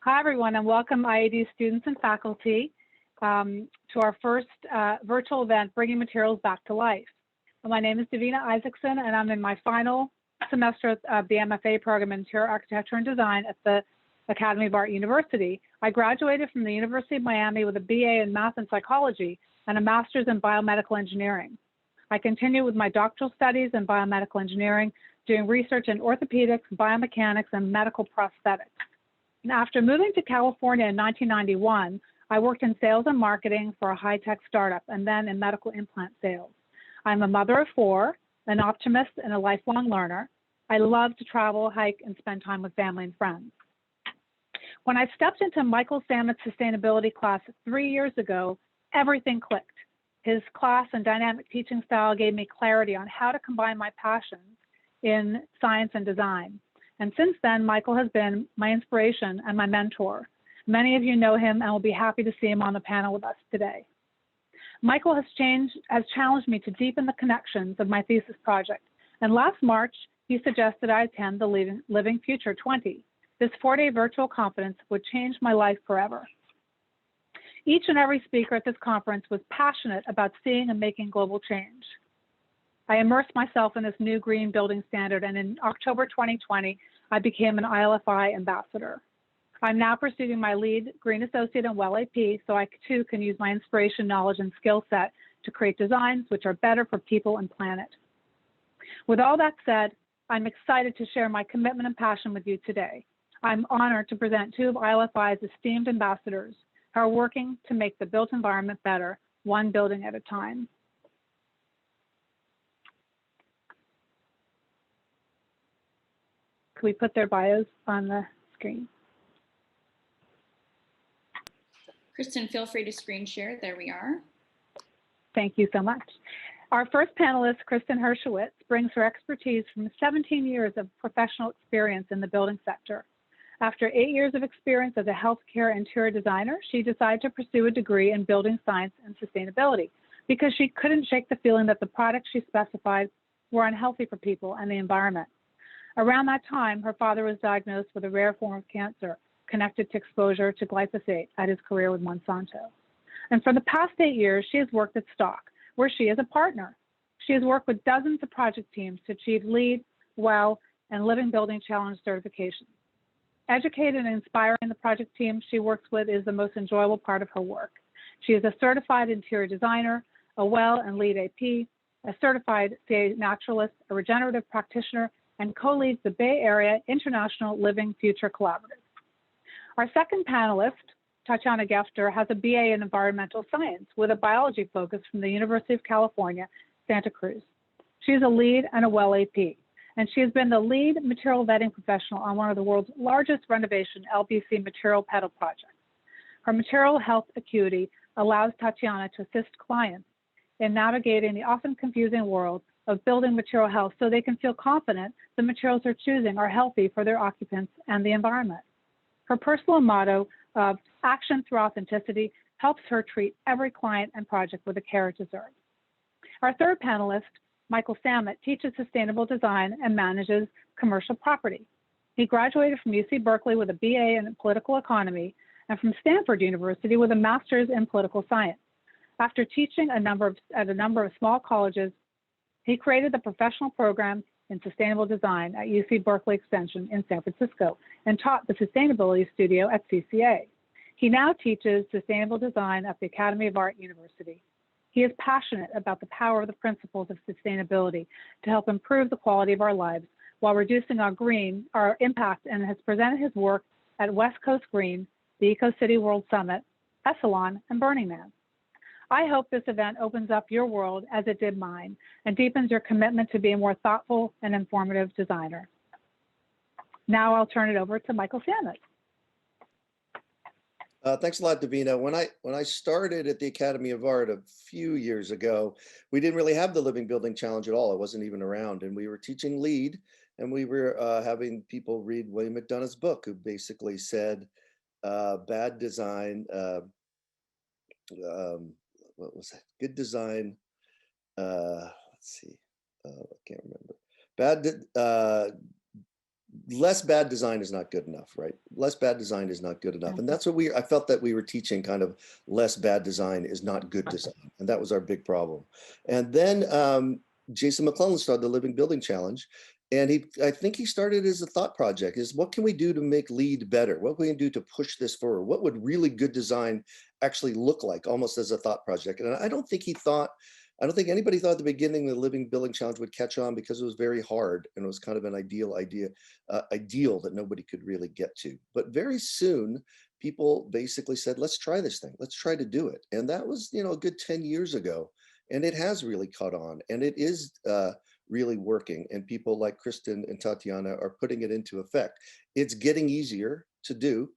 Hi, everyone, and welcome IAD students and faculty to our first virtual event, Bringing Materials Back to Life. My name is Davina Isaacson, and I'm in my final semester of the MFA program in Interior Architecture and Design at the Academy of Art University. I graduated from the University of Miami with a BA in Math and Psychology and a Master's in Biomedical Engineering. I continue with my doctoral studies in Biomedical Engineering, doing research in orthopedics, biomechanics, and medical prosthetics. And after moving to California in 1991, I worked in sales and marketing for a high-tech startup and then in medical implant sales. I'm a mother of 4, an optimist, and a lifelong learner. I love to travel, hike, and spend time with family and friends. When I stepped into Michael Samet's sustainability class 3 years ago, everything clicked. His class and dynamic teaching style gave me clarity on how to combine my passions in science and design. And since then, Michael has been my inspiration and my mentor. Many of you know him and will be happy to see him on the panel with us today. Michael has challenged me to deepen the connections of my thesis project. And last March, he suggested I attend the Living Future 20. This 4-day virtual conference would change my life forever. Each and every speaker at this conference was passionate about seeing and making global change. I immersed myself in this new green building standard, and in October 2020, I became an ILFI ambassador. I'm now pursuing my lead Green Associate and WELL AP, so I too can use my inspiration, knowledge, and skill set to create designs which are better for people and planet. With all that said, I'm excited to share my commitment and passion with you today. I'm honored to present 2 of ILFI's esteemed ambassadors who are working to make the built environment better, one building at a time. Could we put their bios on the screen? Kristen, feel free to screen share. There we are. Thank you so much. Our first panelist, Kristen Herschewitz, brings her expertise from 17 years of professional experience in the building sector. After 8 years of experience as a healthcare interior designer, she decided to pursue a degree in building science and sustainability because she couldn't shake the feeling that the products she specified were unhealthy for people and the environment. Around that time, her father was diagnosed with a rare form of cancer connected to exposure to glyphosate at his career with Monsanto. And for the past 8 years, she has worked at Stock, where she is a partner. She has worked with dozens of project teams to achieve LEED, WELL, and Living Building Challenge certifications. Educated and inspiring the project team she works with is the most enjoyable part of her work. She is a certified interior designer, a WELL and LEED AP, a certified CA naturalist, a regenerative practitioner, and co-leads the Bay Area International Living Future Collaborative. Our second panelist, Tatyana Gefter, has a BA in environmental science with a biology focus from the University of California, Santa Cruz. She is a LEED and a WELL AP, and she has been the lead material vetting professional on one of the world's largest renovation LBC material pedal projects. Her material health acuity allows Tatyana to assist clients in navigating the often confusing world of building material health so they can feel confident the materials they're choosing are healthy for their occupants and the environment. Her personal motto of action through authenticity helps her treat every client and project with the care it deserves. Our third panelist, Michael Samet, teaches sustainable design and manages commercial property. He graduated from UC Berkeley with a BA in political economy and from Stanford University with a master's in political science. After teaching at a number of small colleges, he created the professional program in sustainable design at UC Berkeley Extension in San Francisco and taught the sustainability studio at CCA. He now teaches sustainable design at the Academy of Art University. He is passionate about the power of the principles of sustainability to help improve the quality of our lives while reducing our impact, and has presented his work at West Coast Green, the Eco City World Summit, Essalon, and Burning Man. I hope this event opens up your world as it did mine and deepens your commitment to be a more thoughtful and informative designer. Now I'll turn it over to Michael Samet. Thanks a lot, Davina. When I started at the Academy of Art a few years ago, we didn't really have the Living Building Challenge at all. It wasn't even around, and we were teaching LEED, and we were having people read William McDonough's book, who basically said, bad design, what was that? Good design. Let's see. I can't remember. less bad design is not good enough, right? Less bad design is not good enough. And that's what I felt that we were teaching kind of less bad design is not good design. And that was our big problem. And then Jason Mcclellan started the Living Building Challenge. And I think he started as a thought project is what can we do to make LEED better? What can we do to push this forward? What would really good design actually look like almost as a thought project? And I don't think anybody thought at the beginning the Living Building Challenge would catch on because it was very hard and it was kind of an ideal that nobody could really get to. But very soon, people basically said, let's try this thing. Let's try to do it. And that was, a good 10 years ago. And it has really caught on and it is really working. And people like Kristen and Tatyana are putting it into effect. It's getting easier to do.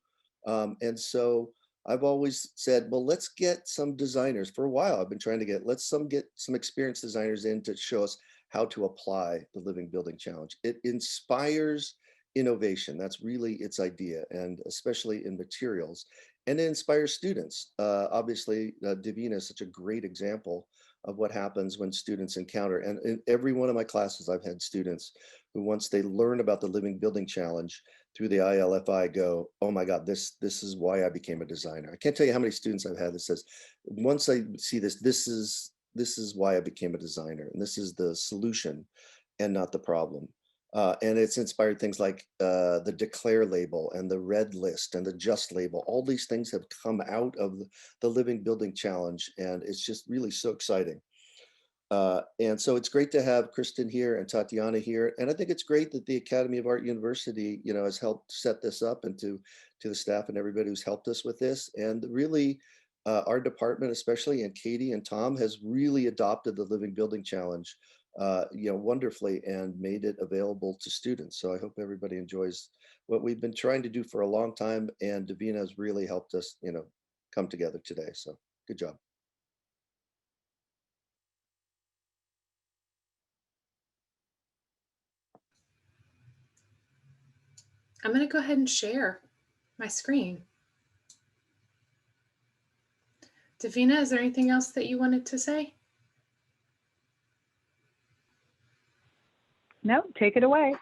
And so I've always said, well, let's get some designers. For a while, I've been trying to get some experienced designers in to show us how to apply the Living Building Challenge. It inspires innovation. That's really its idea, and especially in materials. And it inspires students. Obviously, Davina is such a great example of what happens when students encounter. And in every one of my classes, I've had students who, once they learn about the Living Building Challenge through the ILFI, go, oh my God, this is why I became a designer. I can't tell you how many students I've had that says, once I see this is why I became a designer, and this is the solution and not the problem. And it's inspired things like the declare label and the red list and the just label. All these things have come out of the Living Building Challenge, and it's just really so exciting. And so it's great to have Kristen here and Tatyana here. And I think it's great that the Academy of Art University, has helped set this up, and to the staff and everybody who's helped us with this. And really, our department, especially, and Katie and Tom, has really adopted the Living Building Challenge, wonderfully, and made it available to students. So I hope everybody enjoys what we've been trying to do for a long time. And Davina has really helped us, come together today. So good job. I'm going to go ahead and share my screen. Davina, is there anything else that you wanted to say? No, take it away.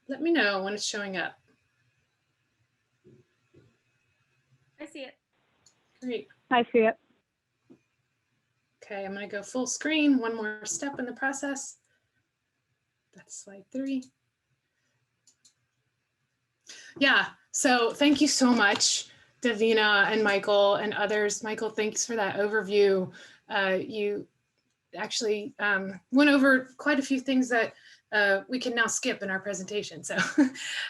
Let me know when it's showing up. I see it. Great. I see it. Okay, I'm going to go full screen. One more step in the process. That's slide 3. Yeah, so thank you so much, Davina and Michael and others. Michael, thanks for that overview. You actually went over quite a few things that we can now skip in our presentation. So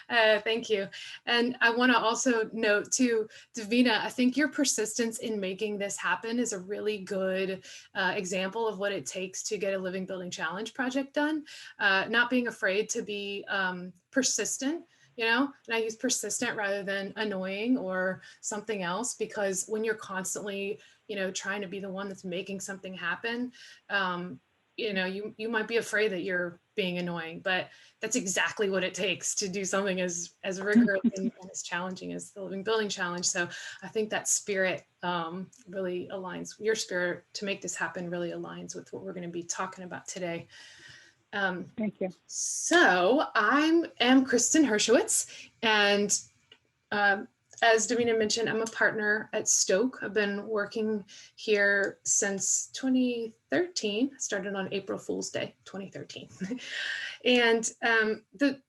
thank you. And I want to also note too, Davina, I think your persistence in making this happen is a really good example of what it takes to get a Living Building Challenge project done. Not being afraid to be persistent, and I use persistent rather than annoying or something else, because when you're constantly, trying to be the one that's making something happen, you might be afraid that you're being annoying, but that's exactly what it takes to do something as rigorous and as challenging as the Living Building Challenge. So I think that spirit really aligns, your spirit to make this happen really aligns with what we're going to be talking about today. Thank you. So I am Kristen Herschewitz, and as Davina mentioned, I'm a partner at Stoke. I've been working here since 2013. I started on April Fool's Day, 2013. And the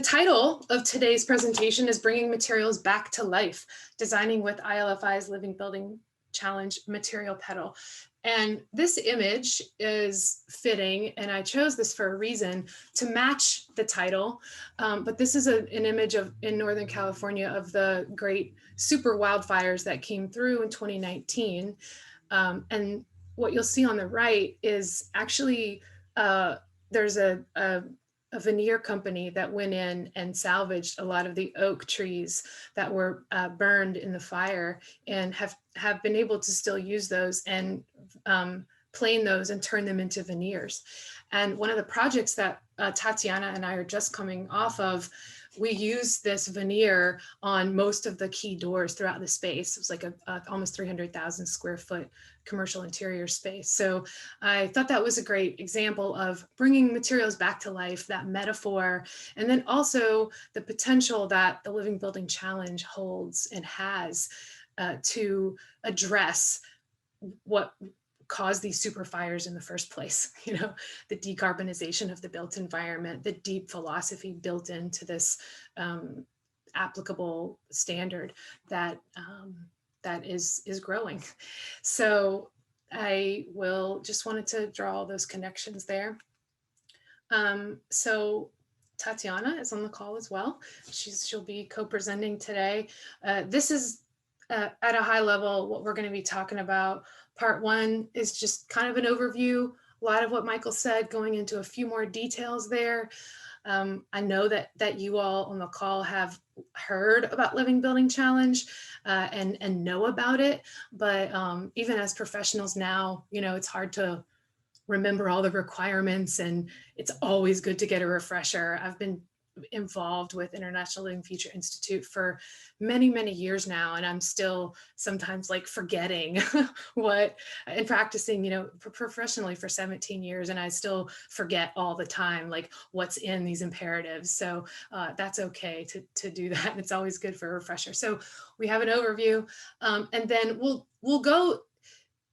title of today's presentation is Bringing Materials Back to Life, Designing with ILFI's Living Building Challenge Material Petal. And this image is fitting, and I chose this for a reason to match the title. But this is an image in Northern California of the great super wildfires that came through in 2019. And what you'll see on the right is actually there's a veneer company that went in and salvaged a lot of the oak trees that were burned in the fire, and have been able to still use those and plane those and turn them into veneers. And one of the projects that Tatyana and I are just coming off of we used this veneer on most of the key doors throughout the space. It was like a almost 300,000 square foot commercial interior space. So I thought that was a great example of bringing materials back to life, that metaphor, and then also the potential that the Living Building Challenge holds and has to address what caused these super fires in the first place. You know, the decarbonization of the built environment, the deep philosophy built into this applicable standard that that is growing. So I will just wanted to draw all those connections there. So Tatyana is on the call as well. She'll be co-presenting today. This is at a high level what we're going to be talking about. Part one is just kind of an overview, a lot of what Michael said, going into a few more details there. I know that you all on the call have heard about Living Building Challenge and know about it, but even as professionals now, you know, it's hard to remember all the requirements, and it's always good to get a refresher. I've been involved with International Living Future Institute for many, many years now, and I'm still sometimes like forgetting what, and practicing, you know, professionally for 17 years, and I still forget all the time, like what's in these imperatives. So that's okay to do that. It's always good for a refresher. So we have an overview, and then we'll go.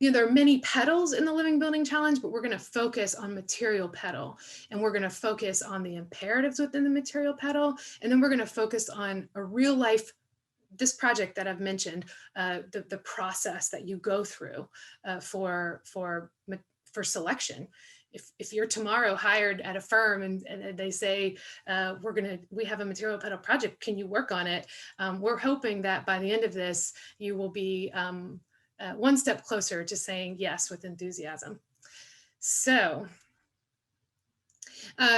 You know, there are many petals in the Living Building Challenge, but we're going to focus on material petal, and we're going to focus on the imperatives within the material petal, and then we're going to focus on a real life, this project that I've mentioned, the process that you go through for selection. If you're tomorrow hired at a firm and they say, we have a material petal project, can you work on it? We're hoping that by the end of this, you will be one step closer to saying yes with enthusiasm. So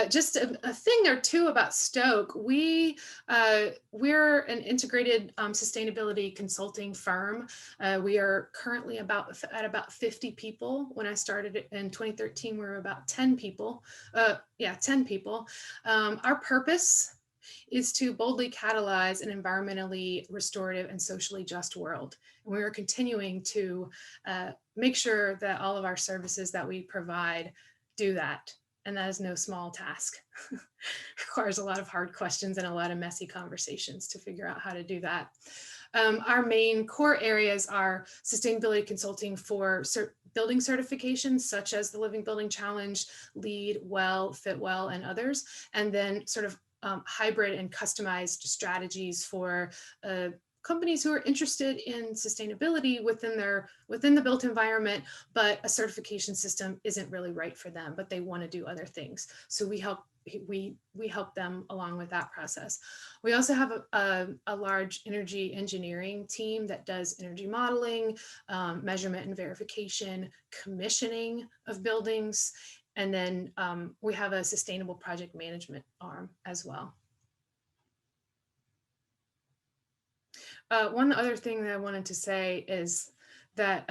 just a thing or two about Stoke. We're an integrated sustainability consulting firm. We are currently at about 50 people. When I started in 2013, we were about 10 people. 10 people. Our purpose is to boldly catalyze an environmentally restorative and socially just world. And we are continuing to make sure that all of our services that we provide do that. And that is no small task. Requires a lot of hard questions and a lot of messy conversations to figure out how to do that. Our main core areas are sustainability consulting for building certifications, such as the Living Building Challenge, LEED, WELL, FitWell, and others. And then sort of hybrid and customized strategies for companies who are interested in sustainability within the built environment, but a certification system isn't really right for them, but they want to do other things. So we help them along with that process. We also have a large energy engineering team that does energy modeling, measurement and verification, commissioning of buildings, and then we have a sustainable project management arm as well. One other thing that I wanted to say is that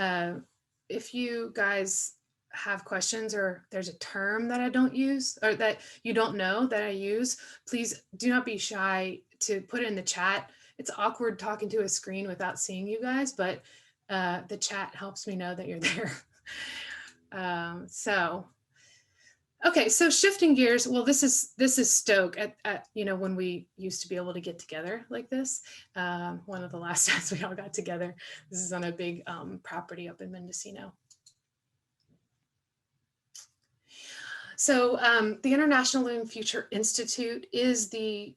if you guys have questions or there's a term that I don't use or that you don't know that I use, please do not be shy to put it in the chat. It's awkward talking to a screen without seeing you guys, but the chat helps me know that you're there. Okay, so shifting gears. Well, this is Stoke at when we used to be able to get together like this. One of the last times we all got together. This is on a big property up in Mendocino. So the International Living Future Institute is the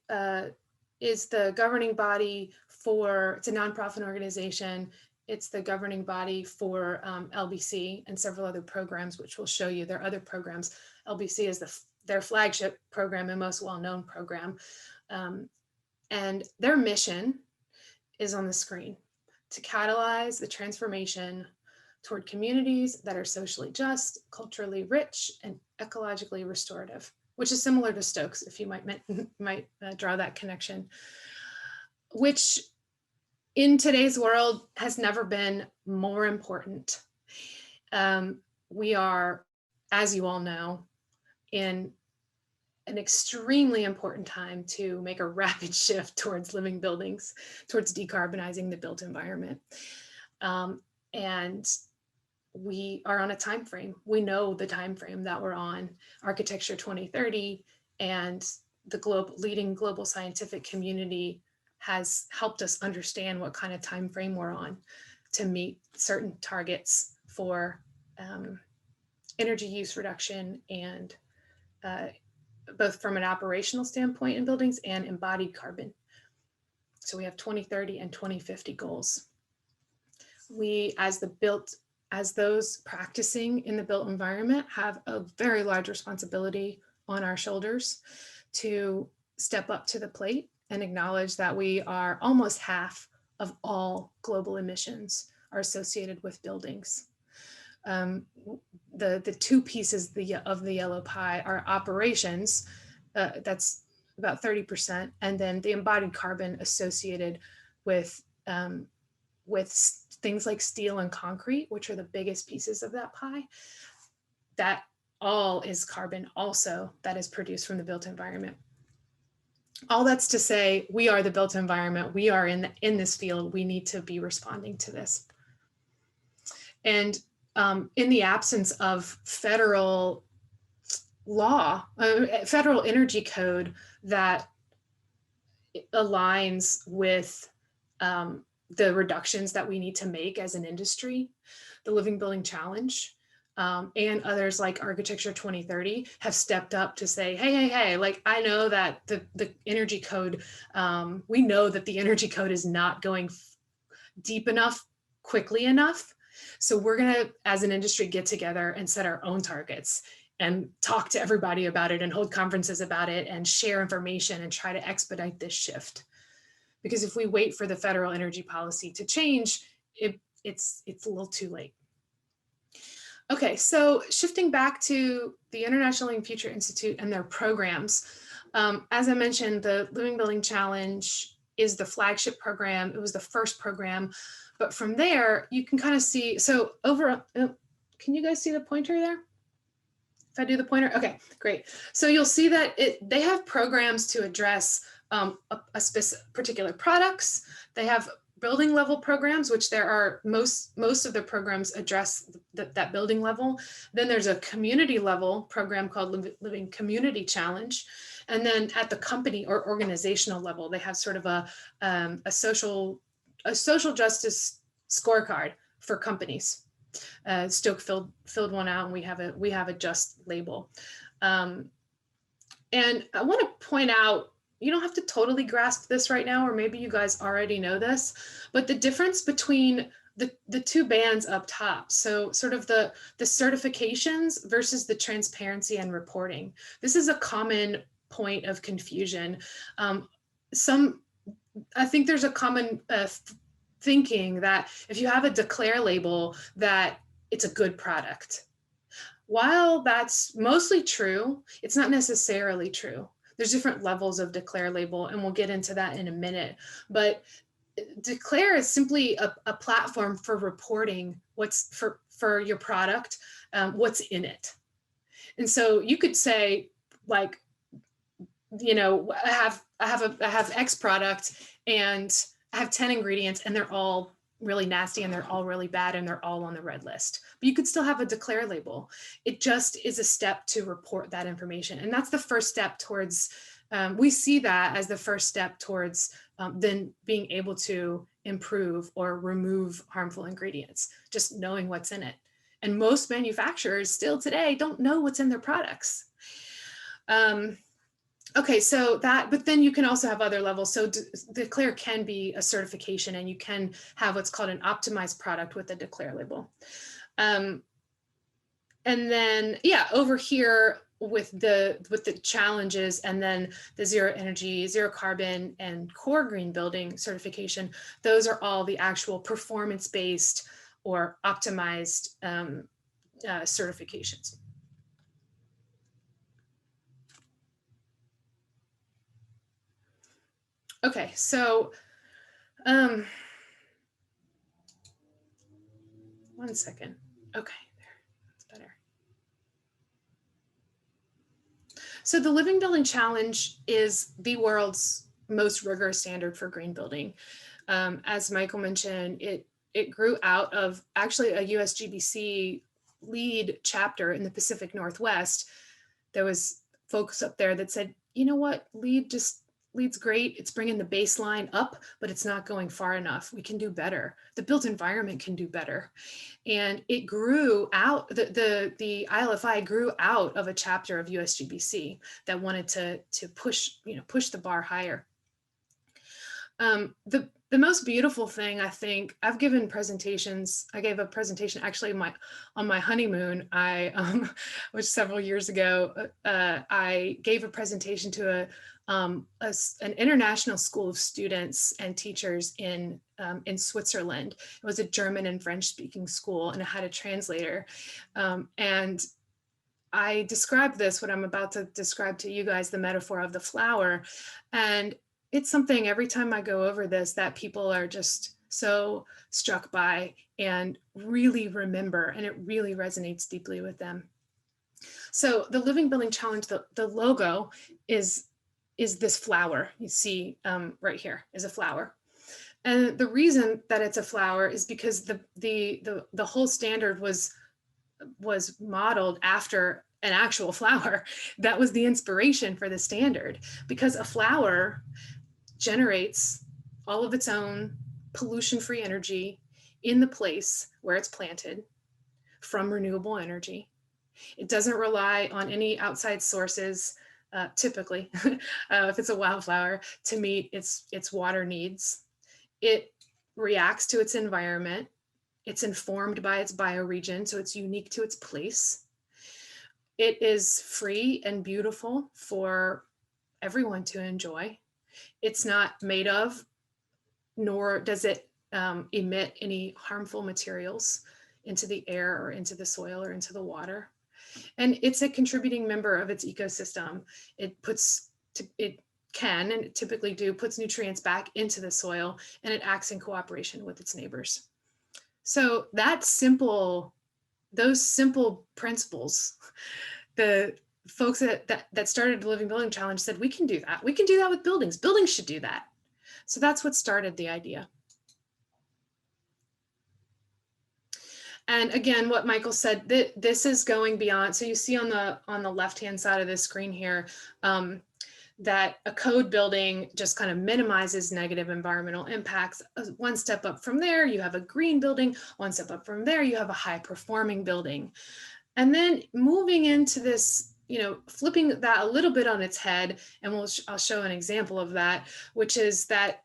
governing body for, it's a nonprofit organization. It's the governing body for LBC and several other programs, which we'll show you. There are other programs. LBC is their flagship program and most well-known program. And their mission is on the screen: to catalyze the transformation toward communities that are socially just, culturally rich, and ecologically restorative, which is similar to Stoke's, if you might draw that connection, which in today's world has never been more important. We are, as you all know, in an extremely important time to make a rapid shift towards living buildings, towards decarbonizing the built environment. And we are on a time frame. We know the time frame that we're on, Architecture 2030, and the leading global scientific community has helped us understand what kind of time frame we're on to meet certain targets for energy use reduction, and both from an operational standpoint in buildings and embodied carbon. So we have 2030 and 2050 goals. We, as those practicing in the built environment, have a very large responsibility on our shoulders to step up to the plate and acknowledge that we are almost half of all global emissions are associated with buildings. The two pieces of the yellow pie are operations, that's about 30%, and then the embodied carbon associated with things like steel and concrete, which are the biggest pieces of that pie. That all is carbon also that is produced from the built environment. All that's to say, we are the built environment. We are in this field. We need to be responding to this. And in the absence of federal law, federal energy code that aligns with the reductions that we need to make as an industry, the Living Building Challenge and others like Architecture 2030 have stepped up to say, hey, like, I know that the energy code, we know that the energy code is not going deep enough, quickly enough. So we're gonna, as an industry, get together and set our own targets and talk to everybody about it and hold conferences about it and share information and try to expedite this shift. Because if we wait for the federal energy policy to change, it's a little too late. Okay, so shifting back to the International Living Future Institute and their programs. As I mentioned, the Living Building Challenge is the flagship program. It was the first program, but from there you can kind of see, so over, can you guys see the pointer there? If I do the pointer, okay, great. So you'll see that they have programs to address a specific particular products. They have building level programs, which there are most of the programs address that building level. Then there's a community level program called Living Community Challenge. And then at the company or organizational level, they have sort of a social justice scorecard for companies. Stoke filled one out, and we have a just label. And I want to point out, you don't have to totally grasp this right now, or maybe you guys already know this, but the difference between the two bands up top, so sort of the certifications versus the transparency and reporting. This is a common point of confusion. I think there's a common thinking that if you have a declare label, that it's a good product. While that's mostly true, it's not necessarily true. There's different levels of declare label, and we'll get into that in a minute. But declare is simply a platform for reporting what's for your product, what's in it. And so you could say, like, you know, I have X product and I have 10 ingredients and they're all really nasty and they're all really bad and they're all on the red list. But you could still have a declare label. It just is a step to report that information. And that's the first step towards, we see that as the first step towards then being able to improve or remove harmful ingredients, just knowing what's in it. And most manufacturers still today don't know what's in their products. Okay, so that, but then you can also have other levels. So declare can be a certification, and you can have what's called an optimized product with a declare label. And then, yeah, over here with the challenges, and then the zero energy, zero carbon, and core green building certification, those are all the actual performance-based or optimized certifications. Okay, so one second. Okay, there, that's better. So the Living Building Challenge is the world's most rigorous standard for green building. As Michael mentioned, it grew out of actually a USGBC LEED chapter in the Pacific Northwest. There was folks up there that said, you know what, LEED's great. It's bringing the baseline up, but it's not going far enough. We can do better. The built environment can do better. And it grew out, the ILFI grew out of a chapter of USGBC that wanted to push the bar higher. The most beautiful thing, I think, I've given presentations. I gave a presentation actually on my honeymoon, which several years ago, I gave a presentation to an international school of students and teachers in Switzerland. It was a German and French speaking school, and it had a translator. And I described this, what I'm about to describe to you guys, the metaphor of the flower. And it's something every time I go over this that people are just so struck by and really remember, and it really resonates deeply with them. So the Living Building Challenge, the logo is this flower. You see right here is a flower. And the reason that it's a flower is because the whole standard was modeled after an actual flower. That was the inspiration for the standard, because a flower generates all of its own pollution-free energy in the place where it's planted from renewable energy. It doesn't rely on any outside sources, typically, if it's a wildflower, to meet its water needs. It reacts to its environment. It's informed by its bioregion, so it's unique to its place. It is free and beautiful for everyone to enjoy. It's not made of, nor does it emit any harmful materials into the air or into the soil or into the water. And it's a contributing member of its ecosystem. It can, and it typically puts nutrients back into the soil, and it acts in cooperation with its neighbors. So those simple principles, the folks that started the Living Building Challenge said, we can do that. We can do that with buildings. Buildings should do that. So that's what started the idea. And again, what Michael said, this is going beyond. So you see on the left-hand side of the screen here, that a code building just kind of minimizes negative environmental impacts. One step up from there, you have a green building. One step up from there, you have a high-performing building. And then moving into this, flipping that a little bit on its head, and I'll show an example of that, which is that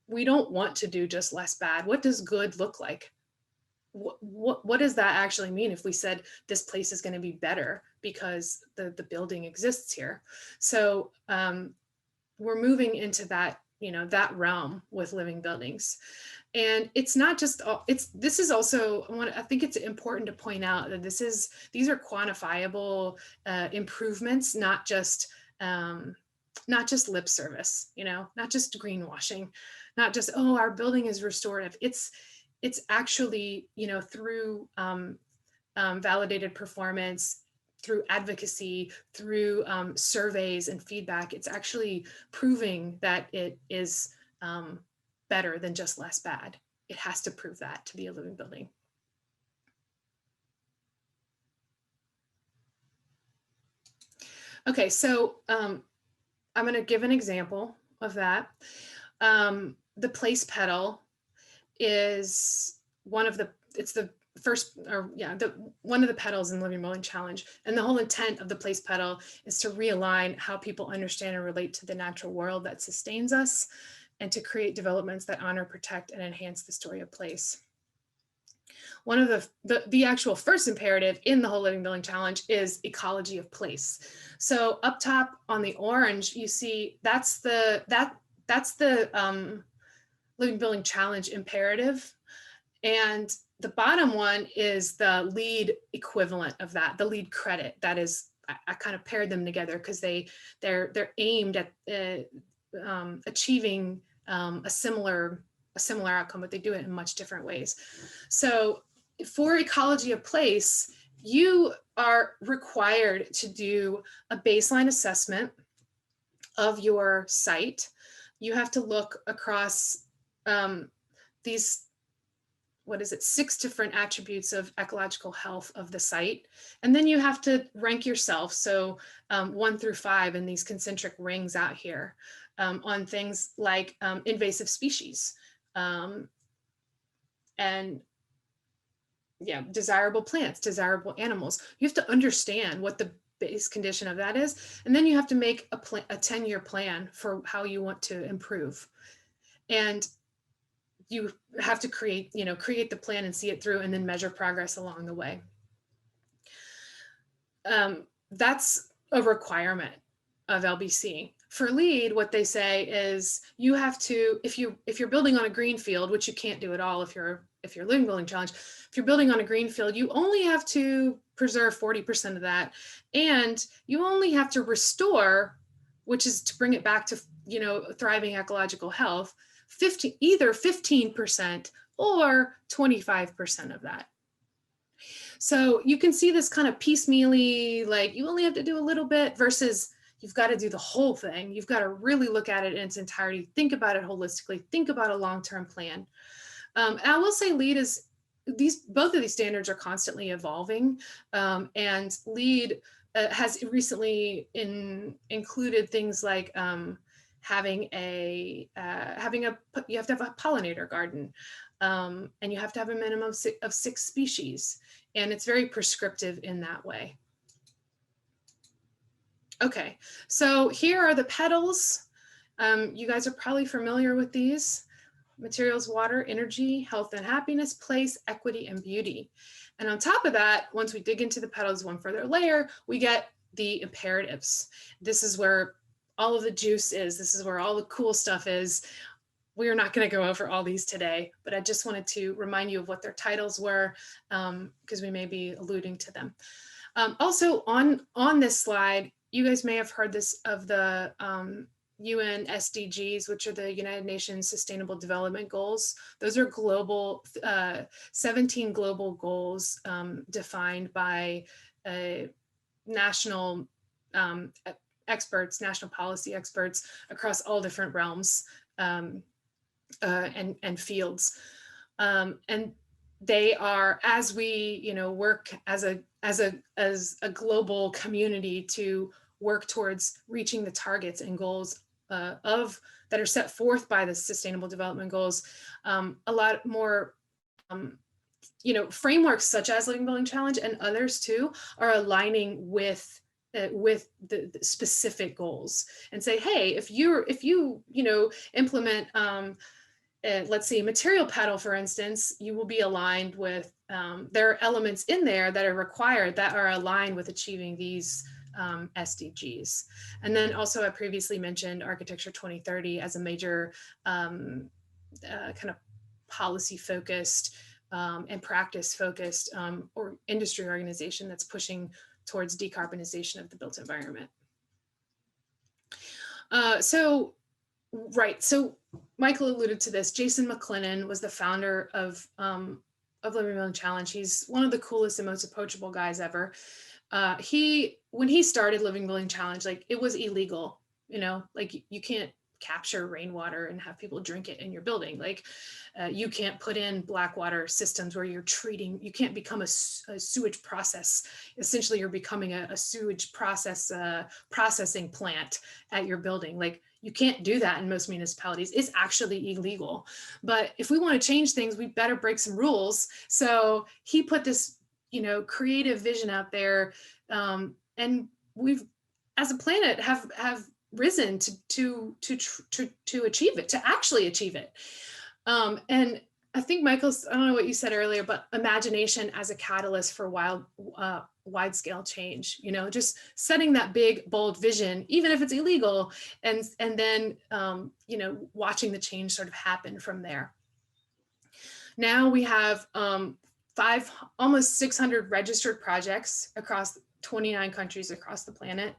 we don't want to do just less bad. What does good look like? What does that actually mean if we said this place is going to be better because the building exists here? So we're moving into that, that realm with living buildings. And it's not just, this is also, I think it's important to point out that these are quantifiable improvements, not just lip service, not just greenwashing, not just, oh, our building is restorative. It's actually, through validated performance, through advocacy, through surveys and feedback, it's actually proving that it is better than just less bad. It has to prove that to be a living building. Okay, so I'm going to give an example of that. The place petal is one of the petals in the Living Building Challenge. And the whole intent of the place petal is to realign how people understand and relate to the natural world that sustains us, and to create developments that honor, protect, and enhance the story of place. One of the actual first imperative in the whole Living Building Challenge is ecology of place. So up top on the orange, you see that's the Living Building Challenge imperative. And the bottom one is the LEED equivalent of that, the LEED credit. That is, I kind of paired them together because they're aimed at achieving a similar outcome, but they do it in much different ways. So for ecology of place, you are required to do a baseline assessment of your site. You have to look across these, 6 different attributes of ecological health of the site. And then you have to rank yourself. So 1 through 5 in these concentric rings out here on things like invasive species and desirable plants, desirable animals. You have to understand what the base condition of that is. And then you have to make a 10-year plan for how you want to improve. And you have to create the plan and see it through and then measure progress along the way. That's a requirement of LBC. For LEED, what they say is you have to, if you're building on a green field, which you can't do at all if you're living building challenge, if you're building on a green field, you only have to preserve 40% of that. And you only have to restore, which is to bring it back to, thriving ecological health, either 15% or 25% of that. So you can see this kind of piecemeally, like you only have to do a little bit versus you've got to do the whole thing. You've got to really look at it in its entirety, think about it holistically, think about a long-term plan. And I will say LEED is, both of these standards are constantly evolving, and LEED has recently included things like you have to have a pollinator garden, and you have to have a minimum of 6 species, and it's very prescriptive in that way. Okay, so here are the petals. You guys are probably familiar with these. Materials, water, energy, health and happiness, place, equity, and beauty. And on top of that, once we dig into the petals one further layer, we get the imperatives. This is where all of the juice is. This is where all the cool stuff is. We are not going to go over all these today, but I just wanted to remind you of what their titles were, because we may be alluding to them. Also on this slide, you guys may have heard this of the UN SDGs, which are the United Nations Sustainable Development Goals. Those are global, 17 global goals defined by national experts, national policy experts across all different realms and fields. And they are, as we work as a global community to work towards reaching the targets and goals that are set forth by the Sustainable Development Goals, a lot more frameworks such as Living Building Challenge and others too are aligning with the specific goals and say, hey, if you implement let's see, material petal, for instance, you will be aligned with, there are elements in there that are required that are aligned with achieving these SDGs. And then also I previously mentioned Architecture 2030 as a major kind of policy focused and practice focused or industry organization that's pushing towards decarbonization of the built environment. So Michael alluded to this. Jason Mclennan was the founder of Living Building Challenge. He's one of the coolest and most approachable guys ever. When he started Living Building Challenge, like it was illegal, like you can't capture rainwater and have people drink it in your building. Like you can't put in black water systems where you can't become a sewage process. Essentially, you're becoming a sewage processing plant at your building. Like you can't do that in most municipalities. It's actually illegal. But if we want to change things, we better break some rules. So he put this, creative vision out there. And we've, as a planet, have risen to achieve it, to actually achieve it. And I think Michael's, I don't know what you said earlier, but imagination as a catalyst for wide scale change, just setting that big, bold vision, even if it's illegal, and then, watching the change sort of happen from there. Now we have almost 600 registered projects across 29 countries across the planet.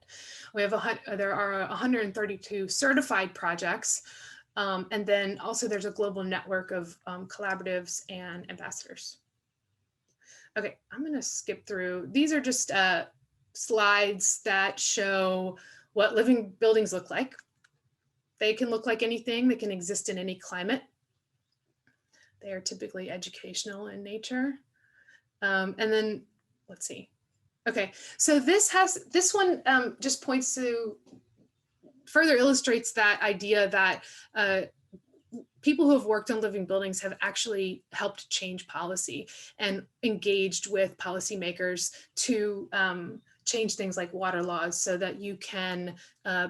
We have there are 132 certified projects. And then also there's a global network of collaboratives and ambassadors. Okay, I'm gonna skip through. These are just slides that show what living buildings look like. They can look like anything. They can exist in any climate. They are typically educational in nature. And then let's see. Okay, so this one just points to, further illustrates that idea that people who have worked on living buildings have actually helped change policy and engaged with policymakers to change things like water laws so that you can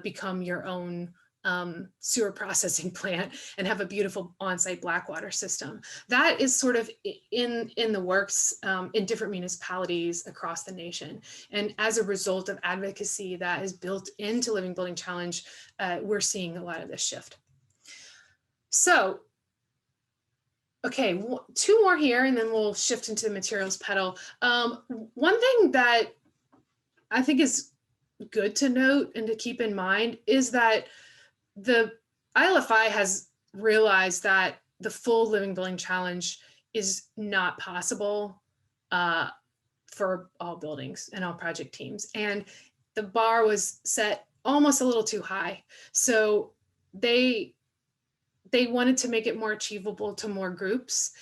become your own sewer processing plant and have a beautiful on-site black water system. That is sort of in the works in different municipalities across the nation. And as a result of advocacy that is built into Living Building Challenge, we're seeing a lot of this shift. So, okay, two more here and then we'll shift into the materials pedal. One thing that I think is good to note and to keep in mind is that the ILFI has realized that the full Living Building Challenge is not possible for all buildings and all project teams. And the bar was set almost a little too high. So they wanted to make it more achievable to more groups.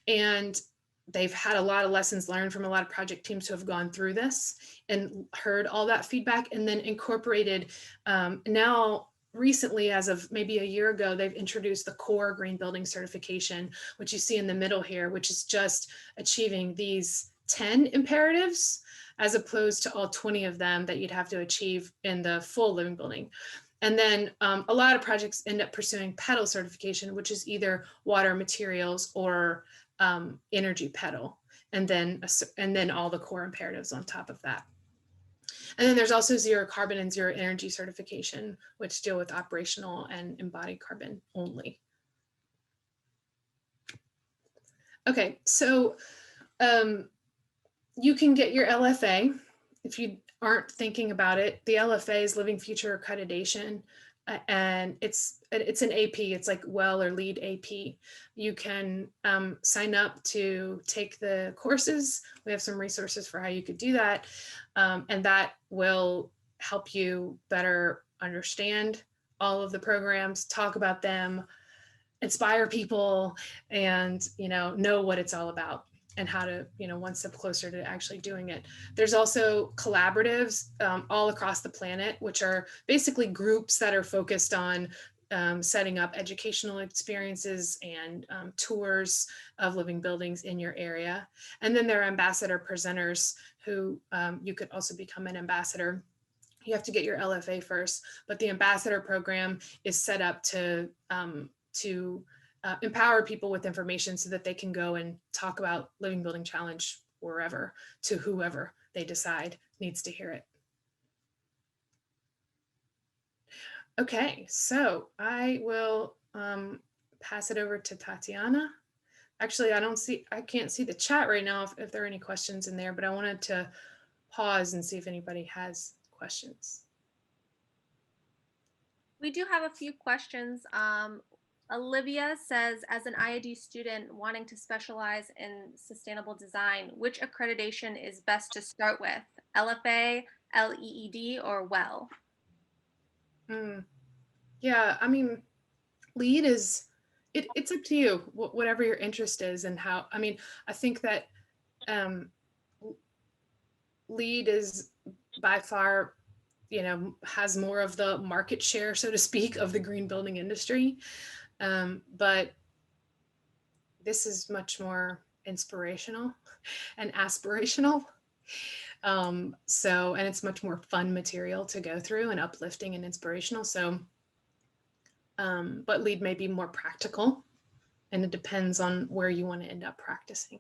And they've had a lot of lessons learned from a lot of project teams who have gone through this and heard all that feedback and then incorporated. Now, recently, as of maybe a year ago, they've introduced the core green building certification, which you see in the middle here, which is just achieving these 10 imperatives as opposed to all 20 of them that you'd have to achieve in the full living building. And then a lot of projects end up pursuing pedal certification, which is either water, materials, or energy pedal, and then all the core imperatives on top of that. And then there's also zero carbon and zero energy certification, which deal with operational and embodied carbon only. Okay, so you can get your LFA if you aren't thinking about it. The LFA is Living Future Accreditation, and it's an AP. It's like WELL or LEED AP. You can sign up to take the courses. We have some resources for how you could do that, and that will help you better understand all of the programs, talk about them, inspire people, and know what it's all about and how to, one step closer to actually doing it. There's also collaboratives all across the planet, which are basically groups that are focused on setting up educational experiences and tours of living buildings in your area. And then there are ambassador presenters who you could also become an ambassador. You have to get your LFA first, but the ambassador program is set up to empower people with information so that they can go and talk about Living Building Challenge wherever to whoever they decide needs to hear it. Okay, so I will pass it over to Tatyana. Actually, I can't see the chat right now if there are any questions in there, but I wanted to pause and see if anybody has questions. We do have a few questions. Olivia says, as an IAD student wanting to specialize in sustainable design, which accreditation is best to start with? LFA, LEED, or WELL? Yeah, I mean, LEED is, it's up to you, whatever your interest is and how, I think that LEED is by far, has more of the market share, so to speak, of the green building industry. But this is much more inspirational and aspirational. And it's much more fun material to go through and uplifting and inspirational. So, but LEED may be more practical, and it depends on where you want to end up practicing.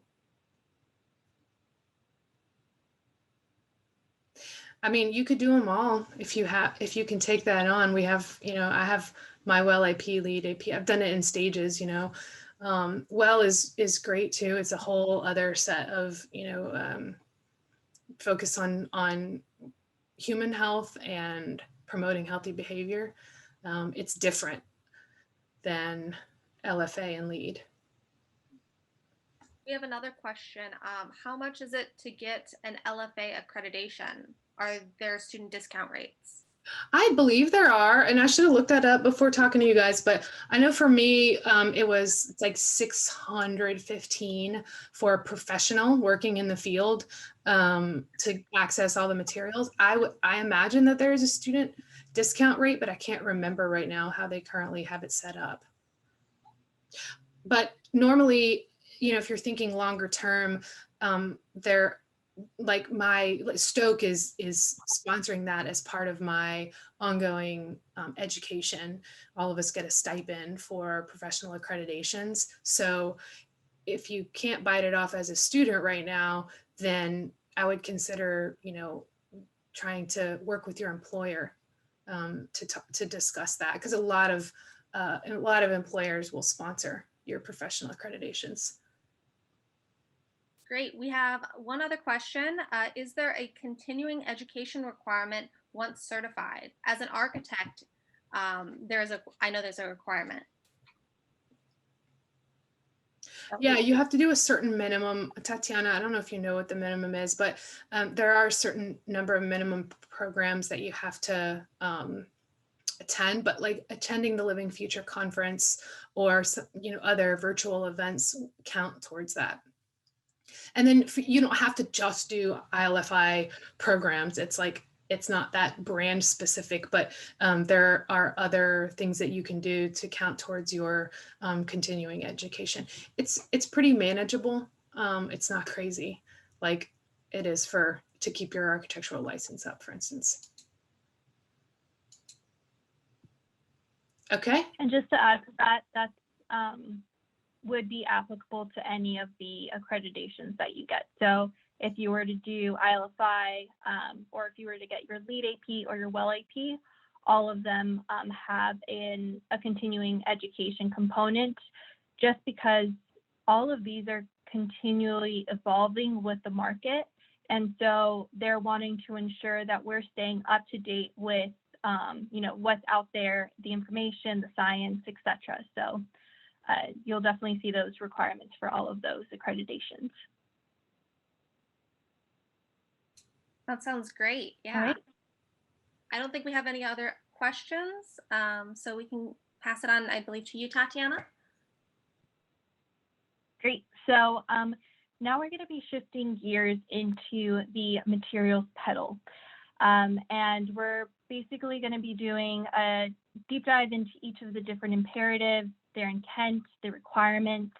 You could do them all if you can take that on. We have, I have my WELL AP, LEED AP. I've done it in stages, WELL is great too. It's a whole other set of, focus on human health and promoting healthy behavior. It's different than LFA and LEED. We have another question. How much is it to get an LFA accreditation? Are there student discount rates? I believe there are, and I should have looked that up before talking to you guys, but I know for me, it's like 615 for a professional working in the field to access all the materials. I imagine that there is a student discount rate, but I can't remember right now how they currently have it set up. But normally, if you're thinking longer term, Stoke is sponsoring that as part of my ongoing education. All of us get a stipend for professional accreditations. So if you can't bite it off as a student right now, then I would consider, trying to work with your employer to discuss that, because a lot of employers will sponsor your professional accreditations. Great. We have one other question. Is there a continuing education requirement once certified? As an architect, I know there's a requirement. Yeah, you have to do a certain minimum. Tatyana, I don't know if you know what the minimum is, but there are a certain number of minimum programs that you have to attend, but like attending the Living Future conference or other virtual events count towards that. And then you don't have to just do ILFI programs. It's not that brand specific, but there are other things that you can do to count towards your continuing education. It's pretty manageable. It's not crazy like it is to keep your architectural license up, for instance. Okay. And just to add to that, that's would be applicable to any of the accreditations that you get. So if you were to do ILFI, or if you were to get your LEED AP or your WELL AP, all of them have a continuing education component, just because all of these are continually evolving with the market. And so they're wanting to ensure that we're staying up to date with what's out there, the information, the science, etc. So you'll definitely see those requirements for all of those accreditations. That sounds great. Yeah. Right. I don't think we have any other questions, so we can pass it on, I believe, to you, Tatyana. Great. So now we're going to be shifting gears into the materials petal. And we're basically going to be doing a deep dive into each of the different imperatives, their intent, the requirements.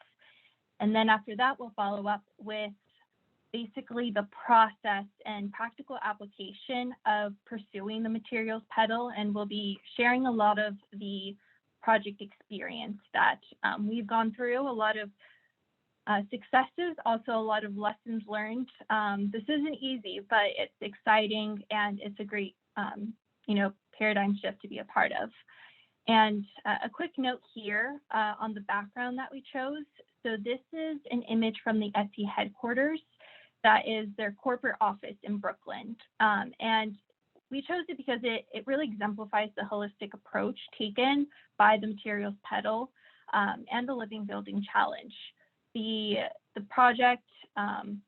And then after that, we'll follow up with basically the process and practical application of pursuing the materials petal. And we'll be sharing a lot of the project experience that we've gone through, a lot of successes, also a lot of lessons learned. This isn't easy, but it's exciting and it's a great, paradigm shift to be a part of. And a quick note here on the background that we chose. So this is an image from the SE headquarters. That is their corporate office in Brooklyn. And we chose it because it really exemplifies the holistic approach taken by the materials petal and the Living Building Challenge. The project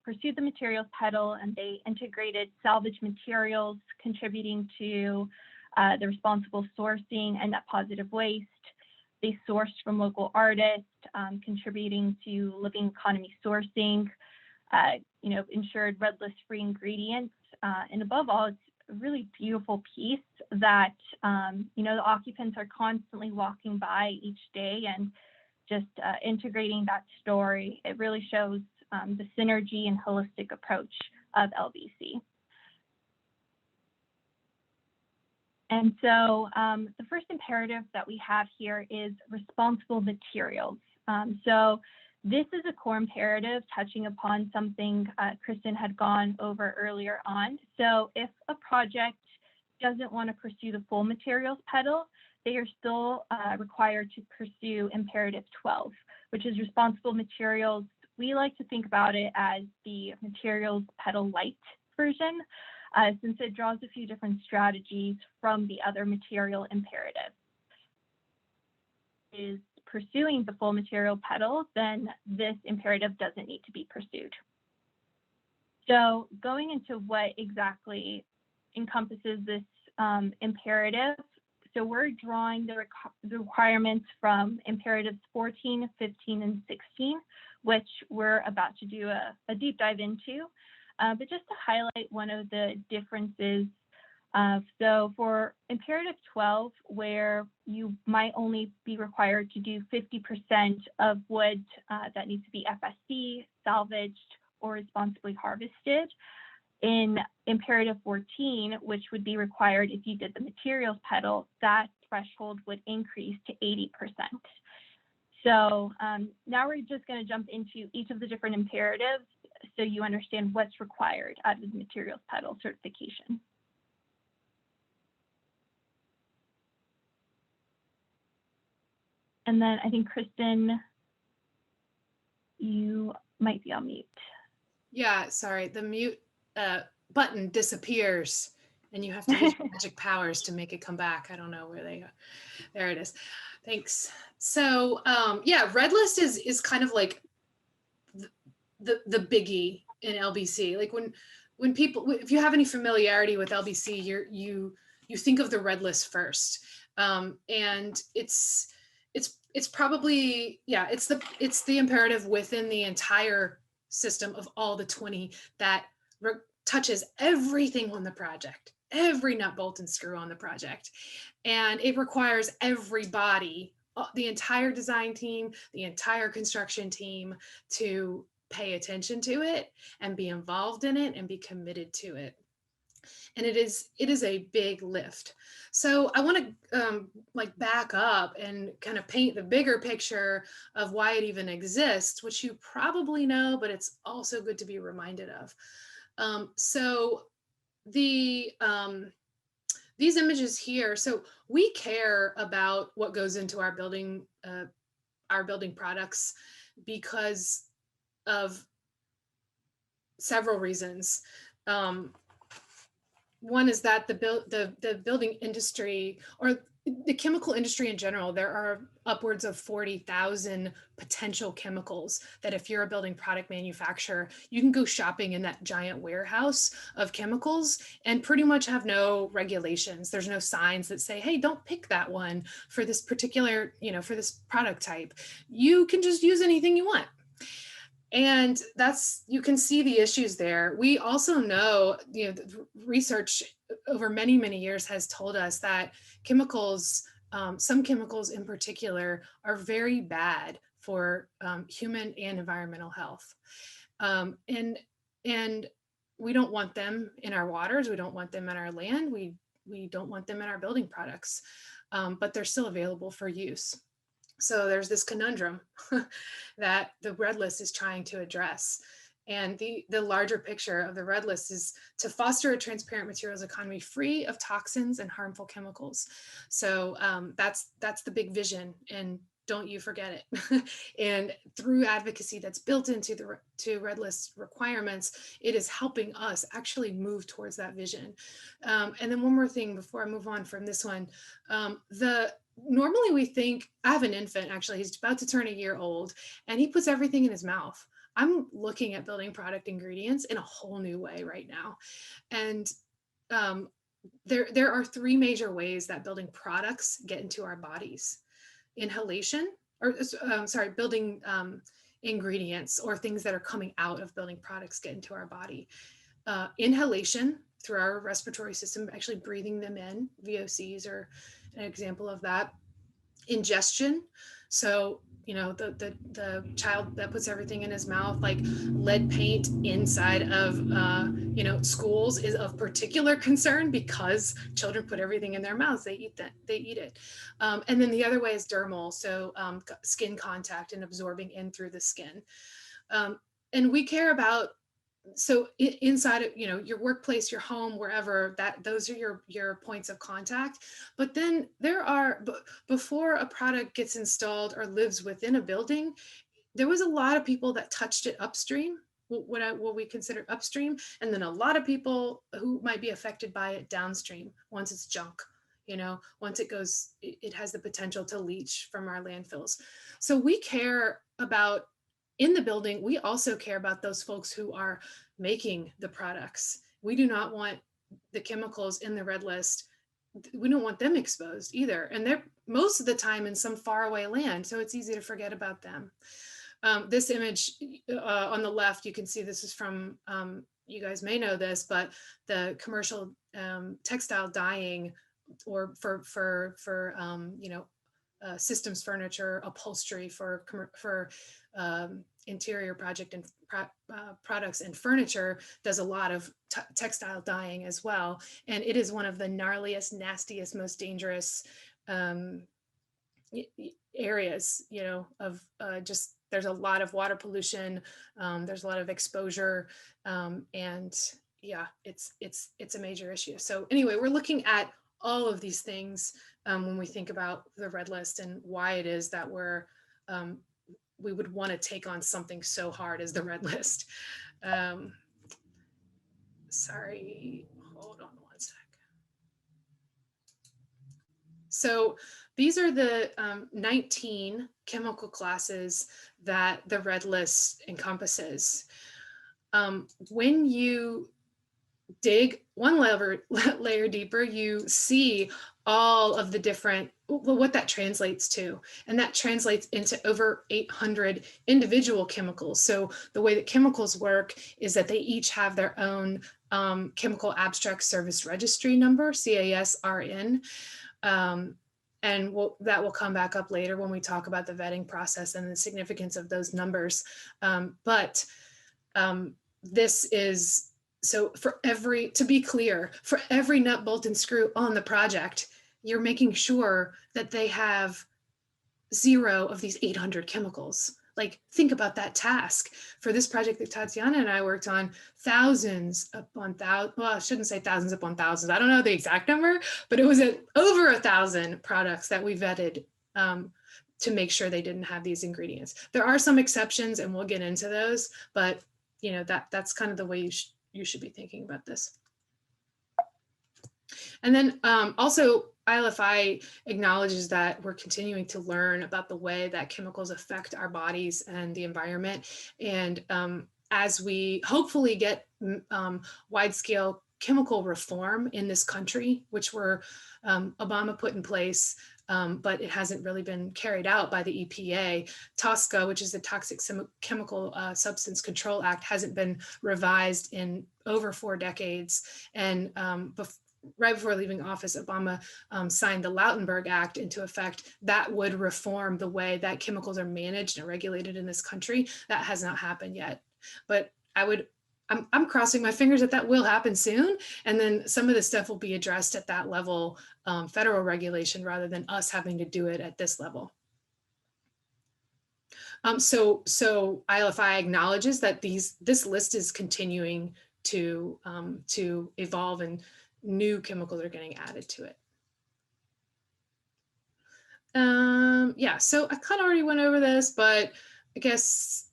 pursued the materials petal, and they integrated salvage materials, contributing to the responsible sourcing and net positive waste. They sourced from local artists, contributing to living economy sourcing, ensured red list free ingredients. And above all, it's a really beautiful piece that, the occupants are constantly walking by each day and just integrating that story. It really shows the synergy and holistic approach of LBC. And so the first imperative that we have here is responsible materials. So this is a core imperative touching upon something Kristen had gone over earlier on. So if a project doesn't want to pursue the full materials petal, they are still required to pursue imperative 12, which is responsible materials. We like to think about it as the materials petal light version, since it draws a few different strategies from the other material imperatives. Is pursuing the full material petal, then this imperative doesn't need to be pursued. So going into what exactly encompasses this imperative, so we're drawing the requirements from imperatives 14, 15, and 16, which we're about to do a deep dive into. But just to highlight one of the differences, so for imperative 12, where you might only be required to do 50% of wood that needs to be FSC, salvaged, or responsibly harvested, in imperative 14, which would be required if you did the materials petal, that threshold would increase to 80%. So now we're just going to jump into each of the different imperatives so you understand what's required out of the materials petal certification. And then I think, Kristen, you might be on mute. Yeah, sorry, the mute button disappears and you have to use magic powers to make it come back. I don't know where they are. There it is. Thanks. So yeah, red list is kind of like the biggie in LBC. Like when people, if you have any familiarity with LBC, you think of the red list first. And it's probably, yeah, it's the imperative within the entire system of all the 20 that touches everything on the project, every nut, bolt, and screw on the project. And it requires everybody, the entire design team, the entire construction team, to pay attention to it and be involved in it and be committed to it. And it is a big lift. So I want to like back up and kind of paint the bigger picture of why it even exists, which you probably know, but it's also good to be reminded of. So these images here, so we care about what goes into our building products because of several reasons. One is that the building industry, or the chemical industry in general, there are upwards of 40,000 potential chemicals that if you're a building product manufacturer, you can go shopping in that giant warehouse of chemicals and pretty much have no regulations. There's no signs that say, hey, don't pick that one for this particular, for this product type. You can just use anything you want. And you can see the issues there. We also know, the research over many, many years has told us that chemicals, some chemicals in particular, are very bad for human and environmental health. And we don't want them in our waters. We don't want them in our land. We don't want them in our building products, but they're still available for use. So there's this conundrum that the red list is trying to address. And the larger picture of the red list is to foster a transparent materials economy free of toxins and harmful chemicals. So that's the big vision, and don't you forget it. And through advocacy that's built into the red list requirements, it is helping us actually move towards that vision. And then one more thing before I move on from this one, normally we think, I have an infant actually, he's about to turn a year old, and he puts everything in his mouth. I'm looking at building product ingredients in a whole new way right now. And there are three major ways that building products get into our bodies. Inhalation, building ingredients or things that are coming out of building products get into our body. Inhalation through our respiratory system, actually breathing them in, VOCs are an example of that. Ingestion, so the child that puts everything in his mouth, like lead paint inside of schools, is of particular concern because children put everything in their mouths. They eat it. And then the other way is dermal, so skin contact and absorbing in through the skin. And we care about, so inside of your workplace, your home, wherever, those are your points of contact. But then there are, before a product gets installed or lives within a building, there was a lot of people that touched it upstream, what we consider upstream, and then a lot of people who might be affected by it downstream once it's junk, You know, once it goes, it has the potential to leach from our landfills. So we care about, in the building, we also care about those folks who are making the products. We do not want the chemicals in the red list. We don't want them exposed either. And they're most of the time in some faraway land, so it's easy to forget about them. This image on the left, you can see this is from, you guys may know this, but the commercial textile dyeing, or for you know, systems furniture, upholstery for interior project and products and furniture, does a lot of textile dyeing as well. And it is one of the gnarliest, nastiest, most dangerous areas, you know, of just, there's a lot of water pollution, there's a lot of exposure, and yeah, it's a major issue. So anyway, we're looking at all of these things when we think about the red list and why it is that we would want to take on something so hard as the red list. Sorry, hold on one sec. So these are the 19 chemical classes that the red list encompasses. When you dig one layer deeper, you see all of the different, well, what that translates to. And that translates into over 800 individual chemicals. So the way that chemicals work is that they each have their own chemical abstract service registry number, CASRN. And that will come back up later when we talk about the vetting process and the significance of those numbers. This is, so for every, to be clear, for every nut, bolt, and screw on the project, you're making sure that they have 0 of these 800 chemicals. Like, think about that task. For this project that Tatyana and I worked on, thousands upon thousands, well, I shouldn't say thousands upon thousands, I don't know the exact number, but it was over 1,000 products that we vetted to make sure they didn't have these ingredients. There are some exceptions, and we'll get into those, but you know, that's kind of the way you should be thinking about this. And then also, ILFI acknowledges that we're continuing to learn about the way that chemicals affect our bodies and the environment. And as we hopefully get wide-scale chemical reform in this country, which Obama put in place, but it hasn't really been carried out by the EPA. TSCA, which is the Toxic Chemical Substance Control Act, hasn't been revised in over 4 decades. And right before leaving office, Obama signed the Lautenberg Act into effect that would reform the way that chemicals are managed and regulated in this country. That has not happened yet, but I'm crossing my fingers that will happen soon. And then some of the stuff will be addressed at that level, federal regulation, rather than us having to do it at this level. So ILFI acknowledges that this list is continuing to evolve, and new chemicals are getting added to it. Yeah, so I kind of already went over this, but I guess,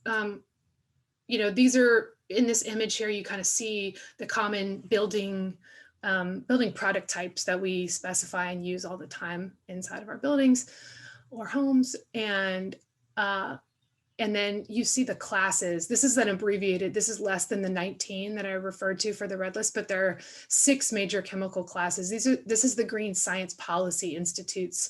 you know, these are, in this image here, you kind of see the common building product types that we specify and use all the time inside of our buildings or homes. And then you see the classes. This is an abbreviated, this is less than the 19 that I referred to for the red list, but there are 6 major chemical classes. This is the Green Science Policy Institute's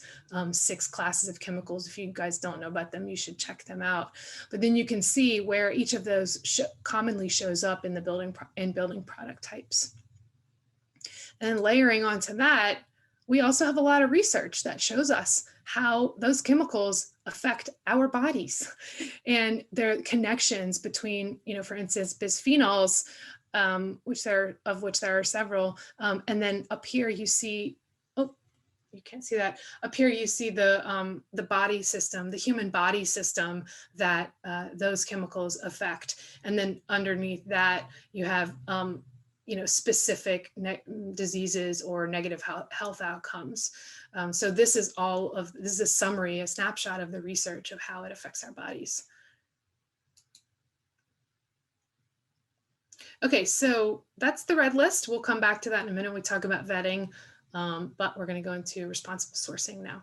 6 classes of chemicals. If you guys don't know about them, you should check them out. But then you can see where each of those commonly shows up in the building product types. And layering onto that, we also have a lot of research that shows us how those chemicals affect our bodies and their connections between, you know, for instance, bisphenols, which there are several. And then up here you see, oh, you can't see that. Up here you see the body system, the human body system that those chemicals affect. And then underneath that you have you know, specific diseases or negative health outcomes. So this is a summary, a snapshot of the research of how it affects our bodies. Okay, so that's the red list. We'll come back to that in a minute when we talk about vetting. But we're going to go into responsible sourcing now.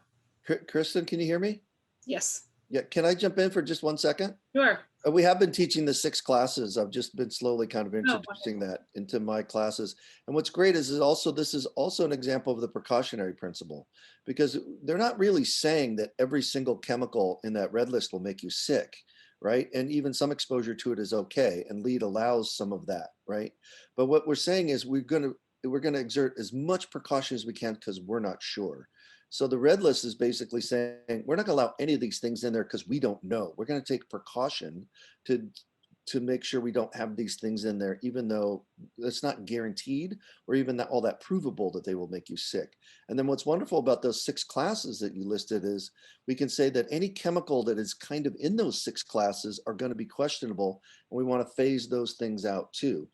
Kristen, can you hear me? Yes. Yeah, can I jump in for just 1 second? Sure. We have been teaching the 6 classes. I've just been slowly kind of Oh, introducing that into my classes. And what's great is also this is also an example of the precautionary principle, because they're not really saying that every single chemical in that red list will make you sick, right? And even some exposure to it is okay, and LEED allows some of that, right? But what we're saying is we're going to exert as much precaution as we can because we're not sure. So the red list is basically saying we're not going to allow any of these things in there because we don't know. We're going to take precaution to make sure we don't have these things in there, even though it's not guaranteed or even that all that provable that they will make you sick. And then what's wonderful about those 6 classes that you listed is we can say that any chemical that is kind of in those 6 classes are going to be questionable, and we want to phase those things out too.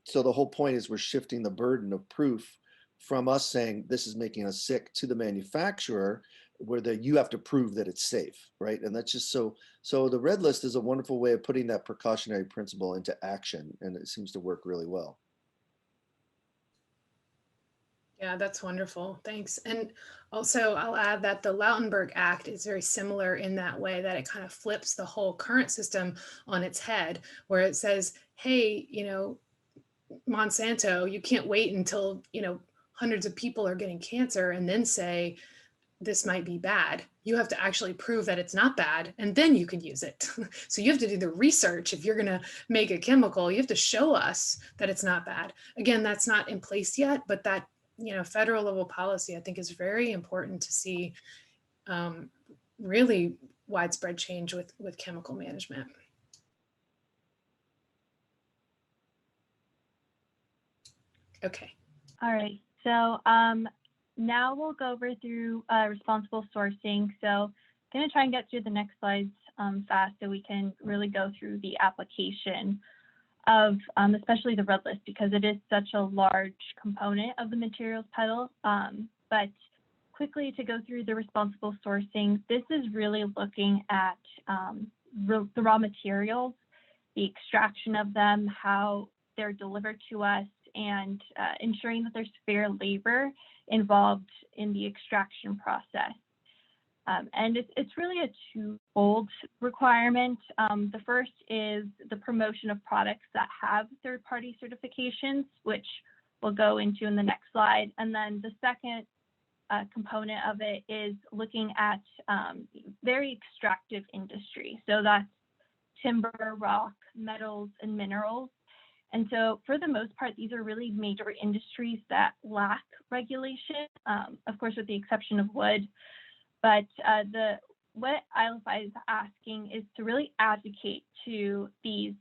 So the whole point is we're shifting the burden of proof from us saying this is making us sick to the manufacturer, where you have to prove that it's safe, right? And that's just so the red list is a wonderful way of putting that precautionary principle into action, and it seems to work really well. Yeah, that's wonderful. Thanks. And also I'll add that the Lautenberg Act is very similar in that way, that it kind of flips the whole current system on its head, where it says, hey, Monsanto, you can't wait until, hundreds of people are getting cancer and then say, this might be bad. You have to actually prove that it's not bad, and then you can use it. So you have to do the research. If you're going to make a chemical, you have to show us that it's not bad. Again, that's not in place yet, but that, federal level policy, I think, is very important to see really widespread change with chemical management. Okay. All right. So now we'll go over through responsible sourcing. So I'm going to try and get through the next slides fast so we can really go through the application of especially the red list, because it is such a large component of the materials petal. But quickly to go through the responsible sourcing, this is really looking at the raw materials, the extraction of them, how they're delivered to us, and ensuring that there's fair labor involved in the extraction process. And it's really a twofold requirement. The first is the promotion of products that have third-party certifications, which we'll go into in the next slide. And then the second component of it is looking at very extractive industry. So that's timber, rock, metals, and minerals. And so for the most part, these are really major industries that lack regulation, of course, with the exception of wood. But what ILFI is asking is to really advocate to these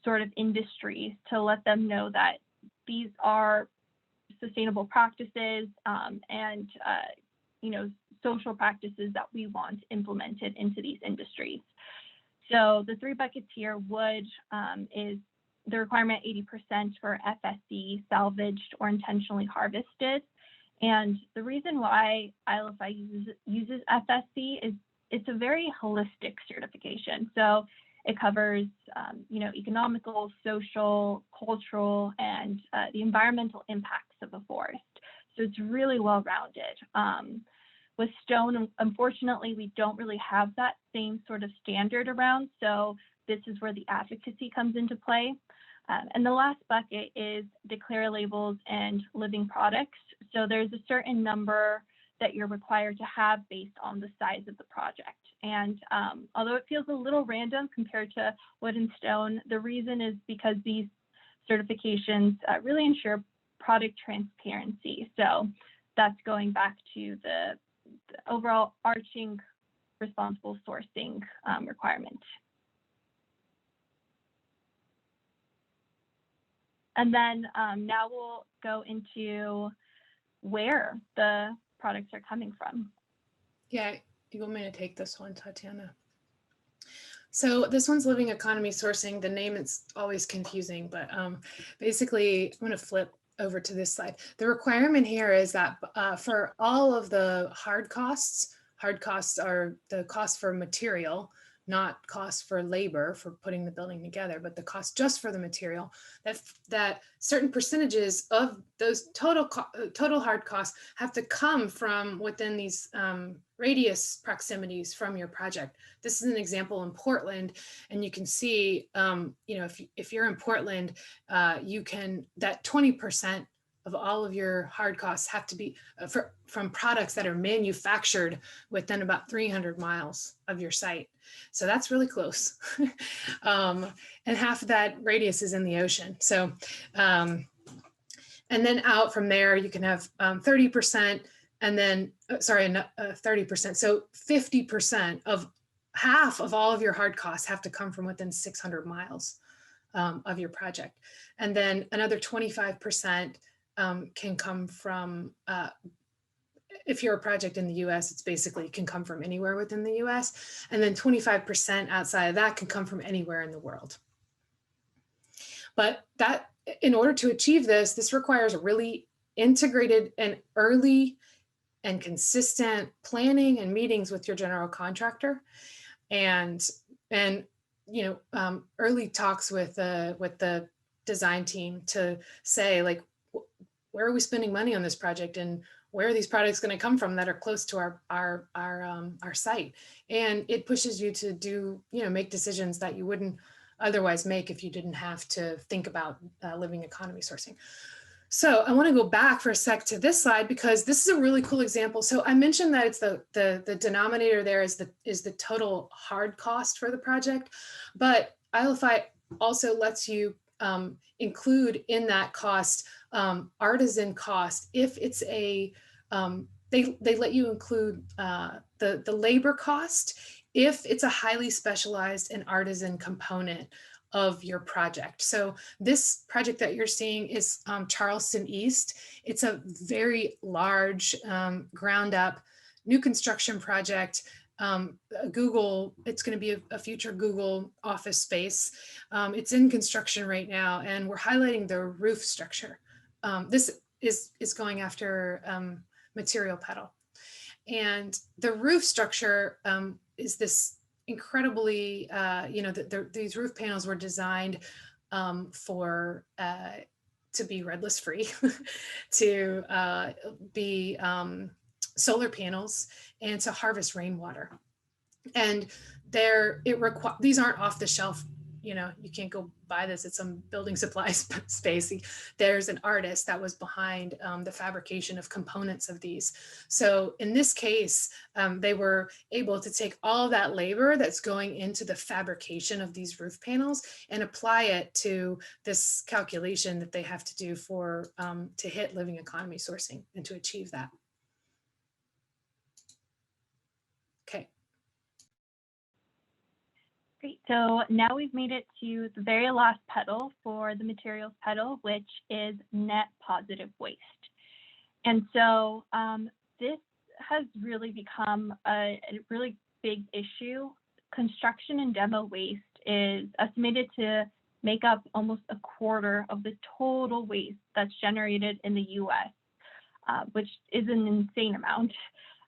sort of industries to let them know that these are sustainable practices and social practices that we want implemented into these industries. So the 3 buckets here, wood is the requirement 80% for FSC, salvaged, or intentionally harvested. And the reason why ILFI uses FSC is it's a very holistic certification. So it covers, economical, social, cultural, and the environmental impacts of a forest. So it's really well-rounded. With stone, unfortunately, we don't really have that same sort of standard around. So this is where the advocacy comes into play. And the last bucket is declare labels and living products. So there's a certain number that you're required to have based on the size of the project. And although it feels a little random compared to wood and stone, the reason is because these certifications really ensure product transparency. So that's going back to the overall arching responsible sourcing requirement. And then now we'll go into where the products are coming from. Yeah, you want me to take this one, Tatyana? So this one's living economy sourcing. The name is always confusing, but basically I'm going to flip over to this slide. The requirement here is that for all of the hard costs are the cost for material, not cost for labor for putting the building together, but the cost just for the material, that certain percentages of those total hard costs have to come from within these radius proximities from your project. This is an example in Portland, and you can see, you know, if you're in Portland, you can, that 20% of all of your hard costs have to be from products that are manufactured within about 300 miles of your site. So that's really close. And half of that radius is in the ocean. So, and then out from there, you can have 30%, and then, 30%. So 50% of half of all of your hard costs have to come from within 600 miles of your project. And then another 25% can come from, if you're a project in the US, it's basically can come from anywhere within the US. And then 25% outside of that can come from anywhere in the world. But that, in order to achieve this, this requires a really integrated and early and consistent planning and meetings with your general contractor, and you know, early talks with the design team to say, like, where are we spending money on this project, and where are these products going to come from that are close to our site? And it pushes you to do, you know, make decisions that you wouldn't otherwise make if you didn't have to think about living economy sourcing. So I want to go back for a sec to this slide, because this is a really cool example. So I mentioned that it's the denominator there is the total hard cost for the project, but ILFI also lets you include in that cost artisan cost. If it's a, they let you include the labor cost if it's a highly specialized and artisan component of your project. So this project that you're seeing is Charleston East. It's a very large ground up new construction project. Google, it's going to be a future Google office space. It's in construction right now, and we're highlighting the roof structure. This is going after material petal. And the roof structure is this incredibly, you know, these roof panels were designed for to be redless free, to be solar panels, and to harvest rainwater. And these aren't off the shelf, you know, you can't go buy this at some building supplies space. There's an artist that was behind the fabrication of components of these. So in this case, they were able to take all of that labor that's going into the fabrication of these roof panels and apply it to this calculation that they have to do for to hit living economy sourcing and to achieve that. Okay. Great, so now we've made it to the very last petal for the materials petal, which is net positive waste. And so this has really become a really big issue. Construction and demo waste is estimated to make up almost a quarter of the total waste that's generated in the US, which is an insane amount.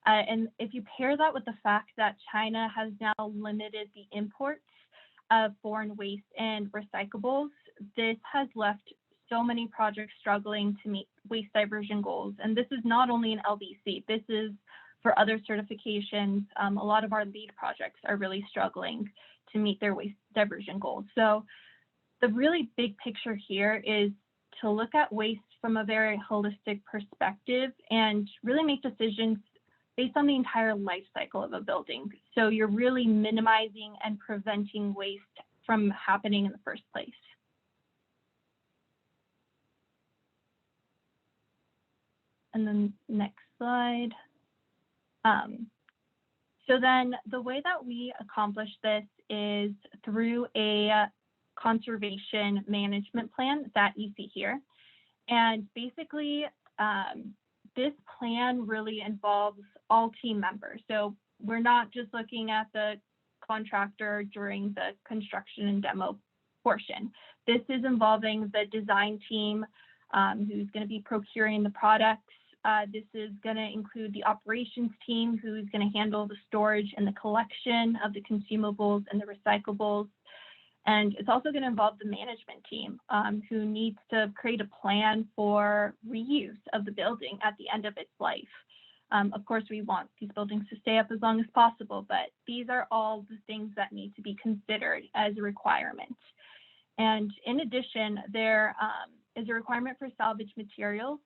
And if you pair that with the fact that China has now limited the imports of foreign waste and recyclables, this has left so many projects struggling to meet waste diversion goals. And this is not only an LBC, this is for other certifications. A lot of our lead projects are really struggling to meet their waste diversion goals. So the really big picture here is to look at waste from a very holistic perspective and really make decisions based on the entire life cycle of a building. So you're really minimizing and preventing waste from happening in the first place. And then next slide. So then the way that we accomplish this is through a conservation management plan that you see here. And basically, this plan really involves all team members. So we're not just looking at the contractor during the construction and demo portion. This is involving the design team who's going to be procuring the products, This is going to include the operations team, who is going to handle the storage and the collection of the consumables and the recyclables. And it's also going to involve the management team, who needs to create a plan for reuse of the building at the end of its life. Of course, we want these buildings to stay up as long as possible, but these are all the things that need to be considered as a requirement. And in addition, there is a requirement for salvage materials.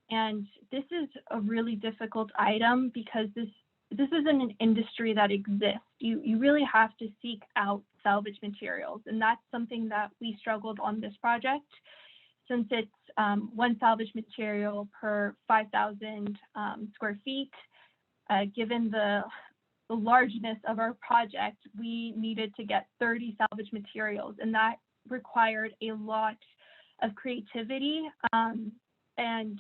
And this is a really difficult item because this isn't an industry that exists. You really have to seek out salvage materials. And that's something that we struggled on this project, since it's one salvage material per 5,000 square feet. Given the largeness of our project, we needed to get 30 salvage materials, and that required a lot of creativity and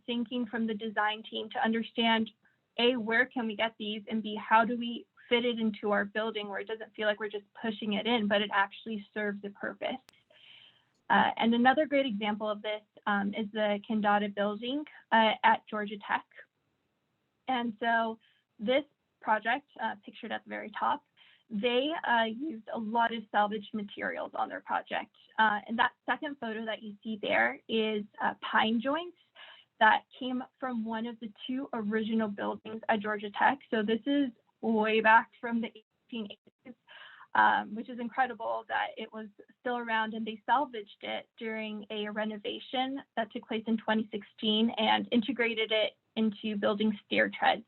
thinking from the design team to understand, A, where can we get these, and B, how do we fit it into our building where it doesn't feel like we're just pushing it in, but it actually serves a purpose. And another great example of this is the Kendata building at Georgia Tech. And so this project, pictured at the very top, they used a lot of salvage materials on their project. And that second photo that you see there is pine joints that came from one of the two original buildings at Georgia Tech. So this is way back from the 1880s, which is incredible that it was still around, and they salvaged it during a renovation that took place in 2016 and integrated it into building stair treads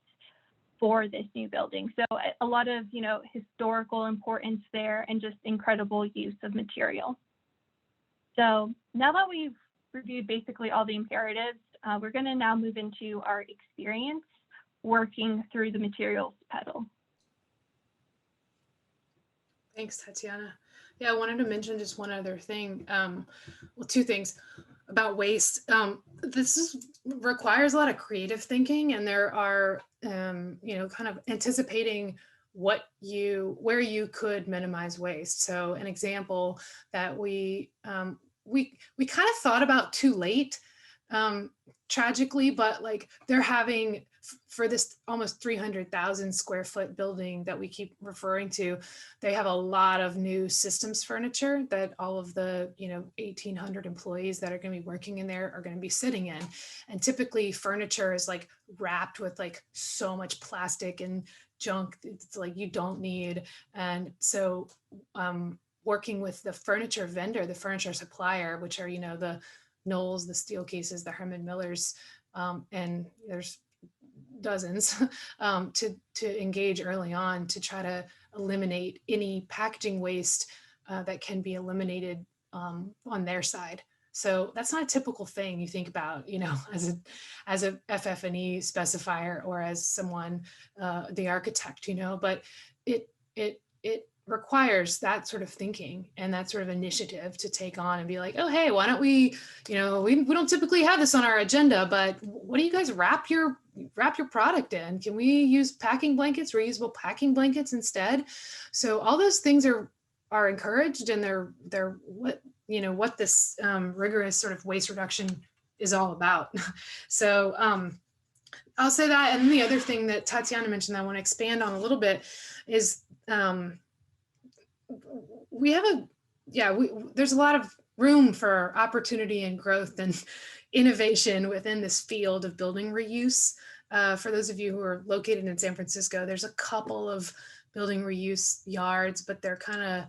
for this new building. So a lot of, historical importance there, and just incredible use of material. So now that we've reviewed basically all the imperatives, we're going to now move into our experience working through the materials pedal. Thanks, Tatyana. Yeah, I wanted to mention just one other thing. Well, two things about waste. This requires a lot of creative thinking, and there are, kind of anticipating where you could minimize waste. So an example that we kind of thought about too late, tragically, but like they're having, for this almost 300,000 square foot building that we keep referring to, they have a lot of new systems furniture that all of the 1,800 employees that are going to be working in there are going to be sitting in. And typically furniture is like wrapped with like so much plastic and junk, it's like you don't need. And so working with the furniture vendor, the furniture supplier, which are the Knowles, the Steel Cases, the Herman Millers, and there's dozens, to engage early on to try to eliminate any packaging waste that can be eliminated on their side. So that's not a typical thing you think about, as a FF&E specifier or as someone, the architect, but it requires that sort of thinking and that sort of initiative to take on and be like, oh, hey, why don't we, we don't typically have this on our agenda, but what do you guys wrap your product in? Can we use packing blankets, reusable packing blankets instead? So all those things are encouraged, and they're what this rigorous sort of waste reduction is all about. So I'll say that. And the other thing that Tatyana mentioned that I want to expand on a little bit is there's a lot of room for opportunity and growth and innovation within this field of building reuse. For those of you who are located in San Francisco, there's a couple of building reuse yards, but they're kind of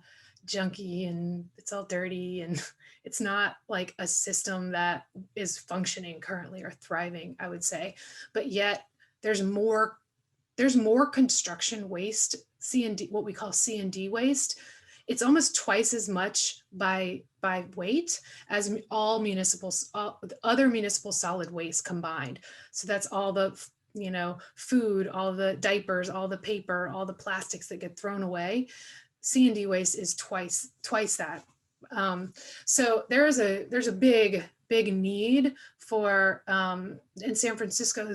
junky and it's all dirty, and it's not like a system that is functioning currently or thriving, I would say. But yet there's more construction waste, C&D, what we call C&D waste. It's almost twice as much by weight as all other municipal solid waste combined. So that's all the food, all the diapers, all the paper, all the plastics that get thrown away. C&D waste is twice that. So there's a big need for, and San Francisco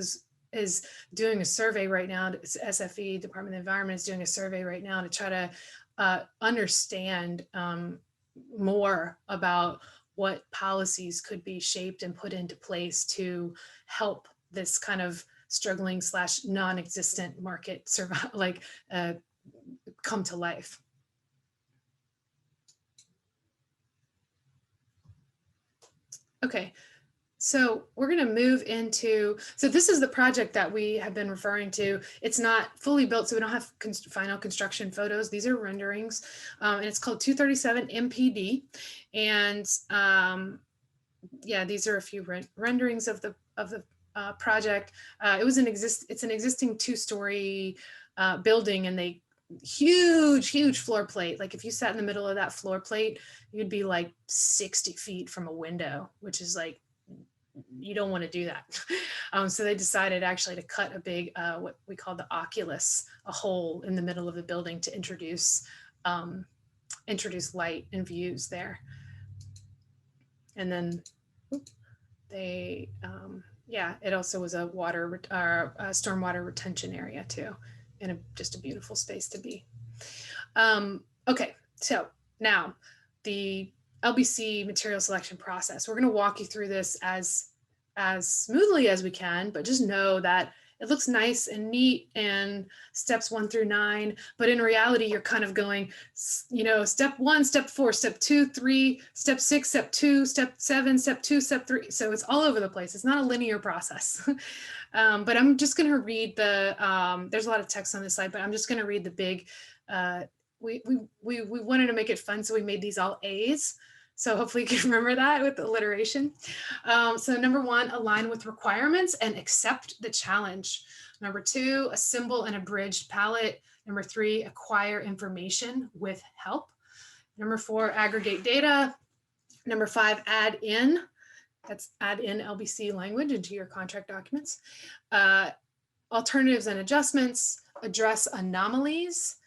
is doing a survey right now. SFE, Department of the Environment, is doing a survey right now to try to understand more about what policies could be shaped and put into place to help this kind of struggling / non-existent market survive, like come to life. Okay, so we're going to move into, so this is the project that we have been referring to. It's not fully built, so we don't have final construction photos. These are renderings, and it's called 237 MPD. And yeah, these are a few renderings of the project. It's an existing 2-story building, and they huge floor plate. Like if you sat in the middle of that floor plate, you'd be like 60 feet from a window, which is like, you don't want to do that. So they decided actually to cut a big, what we call the oculus, a hole in the middle of the building to introduce light and views there. And then they, yeah, it also was a stormwater retention area too, and just a beautiful space to be. Okay, so now the LBC material selection process. We're going to walk you through this as smoothly as we can, but just know that it looks nice and neat and steps 1 through 9, but in reality, you're kind of going, you know, step 1, step 4, step 2, 3, step 6, step 2, step 7, step 2, step 3. So it's all over the place. It's not a linear process. But I'm just going to read the, there's a lot of text on this slide, but I'm just going to read the big, we wanted to make it fun, so we made these all A's. So hopefully you can remember that with the alliteration. So number 1, align with requirements and accept the challenge. Number 2, assemble an abridged palette. Number 3, acquire information with help. Number 4, aggregate data. Number 5, add in. That's add in LBC language into your contract documents. Alternatives and adjustments, address anomalies,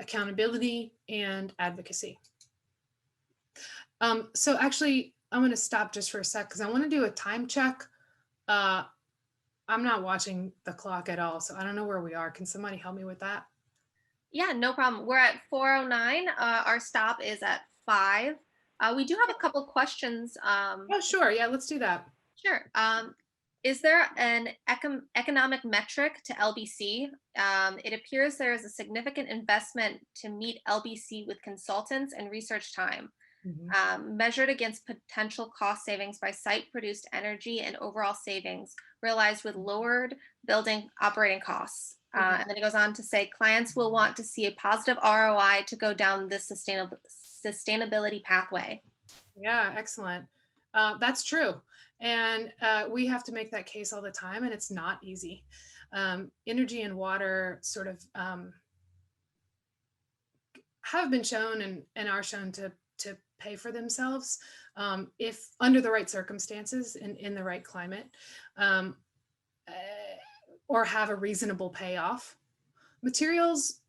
accountability, and advocacy. So actually, I'm going to stop just for a sec because I want to do a time check. I'm not watching the clock at all, so I don't know where we are. Can somebody help me with that? Yeah, no problem. We're at 4:09. Our stop is at 5. We do have a couple of questions. Oh, sure. Yeah, let's do that. Sure. Is there an economic metric to LBC? It appears there is a significant investment to meet LBC with consultants and research time. Measured against potential cost savings by site-produced energy and overall savings realized with lowered building operating costs. And then it goes on to say clients will want to see a positive ROI to go down this sustainability pathway. Yeah, excellent. That's true. And we have to make that case all the time, and it's not easy. Energy and water sort of have been shown and are shown to pay for themselves if under the right circumstances and in the right climate, or have a reasonable payoff. Materials,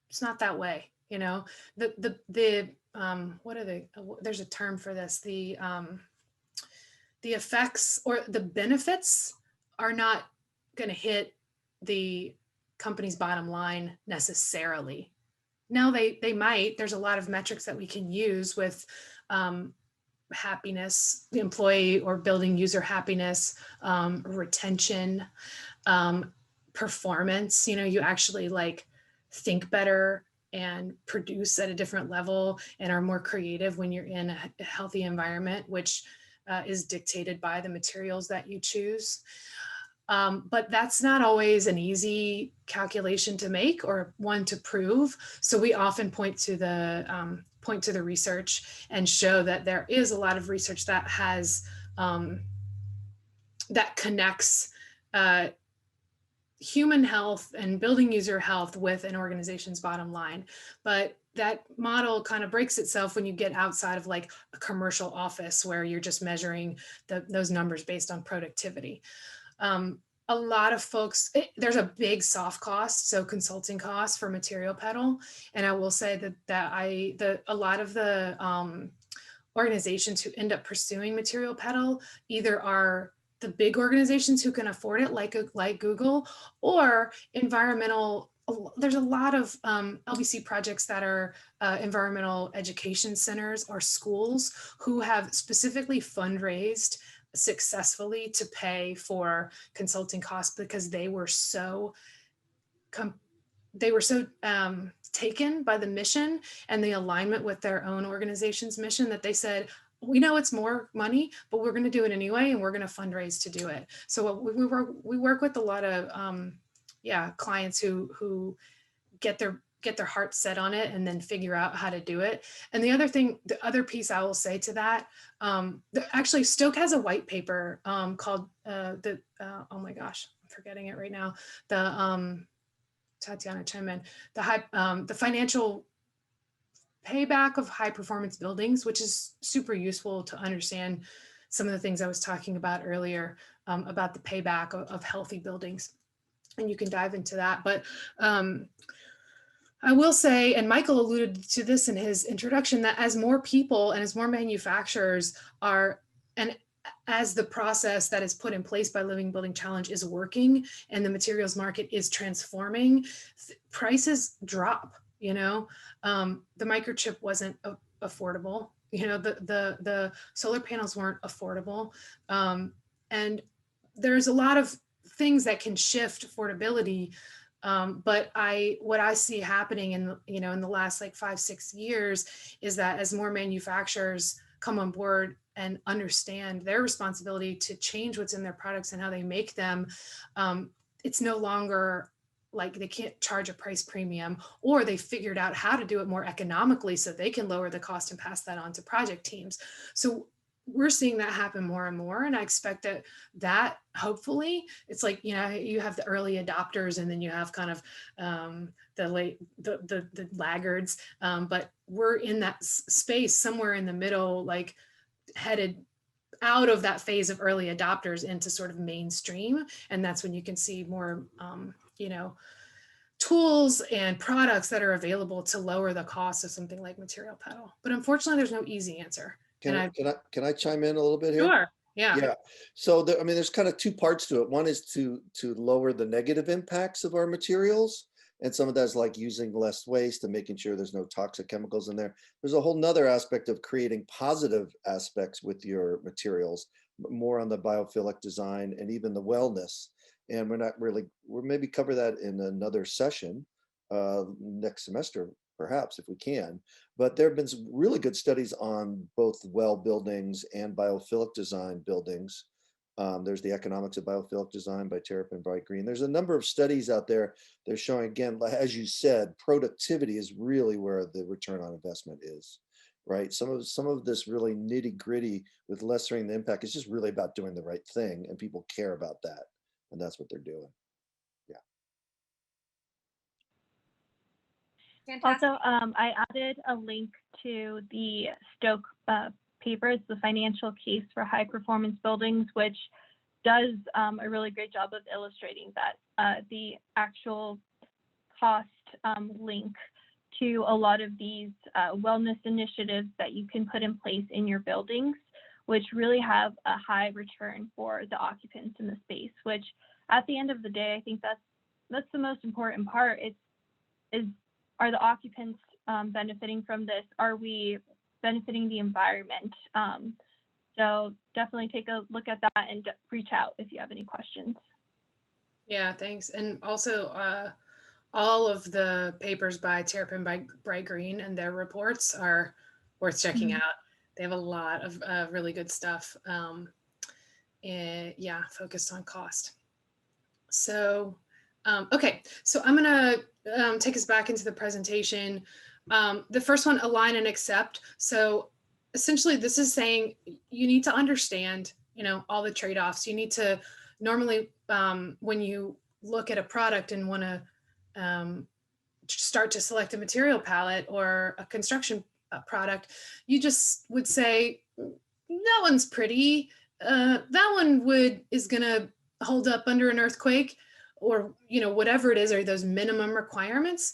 it's not that way, you know. What are they? There's a term for this. The effects or the benefits are not going to hit the company's bottom line necessarily. Now they might. There's a lot of metrics that we can use with happiness, the employee or building user happiness, retention, performance. You know, you actually like think better and produce at a different level and are more creative when you're in a healthy environment, which is dictated by the materials that you choose. But that's not always an easy calculation to make or one to prove. So we often point to the research and show that there is a lot of research that has that connects human health and building user health with an organization's bottom line. But that model kind of breaks itself when you get outside of like a commercial office where you're just measuring those numbers based on productivity. A lot of folks, there's a big soft cost, so consulting costs for Material Petal. And I will say that a lot of the organizations who end up pursuing Material Petal either are the big organizations who can afford it, like Google, or environmental there's a lot of LBC projects that are environmental education centers or schools who have specifically fundraised successfully to pay for consulting costs because they were so taken by the mission and the alignment with their own organization's mission that they said, we know it's more money, but we're going to do it anyway, and we're going to fundraise to do it. So we work with a lot of clients who get their heart set on it and then figure out how to do it. And the other piece I will say to that, actually Stoke has a white paper called oh my gosh, I'm forgetting it right now. Tatyana, chime in. The financial payback of high performance buildings, which is super useful to understand some of the things I was talking about earlier about the payback of healthy buildings. And you can dive into that. But I will say, and Michael alluded to this in his introduction, that as more people and as more manufacturers are, and as the process that is put in place by Living Building Challenge is working and the materials market is transforming, prices drop. You know, the microchip wasn't affordable. You know, the solar panels weren't affordable. And there's a lot of things that can shift affordability. But what I see happening in the last like 5-6 years is that as more manufacturers come on board and understand their responsibility to change what's in their products and how they make them, it's no longer like they can't charge a price premium, or they figured out how to do it more economically so they can lower the cost and pass that on to project teams. So we're seeing that happen more and more. And I expect that hopefully it's like, you know, you have the early adopters and then you have kind of the laggards. But we're in that space somewhere in the middle, like headed out of that phase of early adopters into sort of mainstream. And that's when you can see more, tools and products that are available to lower the cost of something like material pedal. But unfortunately, there's no easy answer. Can I chime in a little bit here? Sure. Yeah. Yeah. So there's kind of two parts to it. One is to lower the negative impacts of our materials. And some of that's like using less waste and making sure there's no toxic chemicals in there. There's a whole nother aspect of creating positive aspects with your materials, more on the biophilic design and even the wellness. And we'll maybe cover that in another session next semester, perhaps, if we can. But there have been some really good studies on both well buildings and biophilic design buildings. There's the Economics of Biophilic Design by Terrapin Bright Green. There's a number of studies out there. They're showing, again, as you said, productivity is really where the return on investment is, right? Some of this really nitty gritty with lessening the impact is just really about doing the right thing, and people care about that. And that's what they're doing. Yeah. Fantastic. Also, I added a link to the Stoke papers, the financial case for high performance buildings, which does a really great job of illustrating that the actual cost link to a lot of these wellness initiatives that you can put in place in your buildings, which really have a high return for the occupants in the space, which at the end of the day, I think that's the most important part. Are the occupants benefiting from this? Are we benefiting the environment? So definitely take a look at that and reach out if you have any questions. Yeah, thanks. And also all of the papers by Terrapin Bright Green and their reports are worth checking out. They have a lot of really good stuff. Focused on cost. So, okay, so I'm gonna take us back into the presentation. The first one, align and accept. So essentially this is saying you need to understand, all the trade-offs. You need to normally, when you look at a product and want to start to select a material palette or a construction product, you just would say, that one's pretty. That one is gonna hold up under an earthquake, or whatever it is, or those minimum requirements.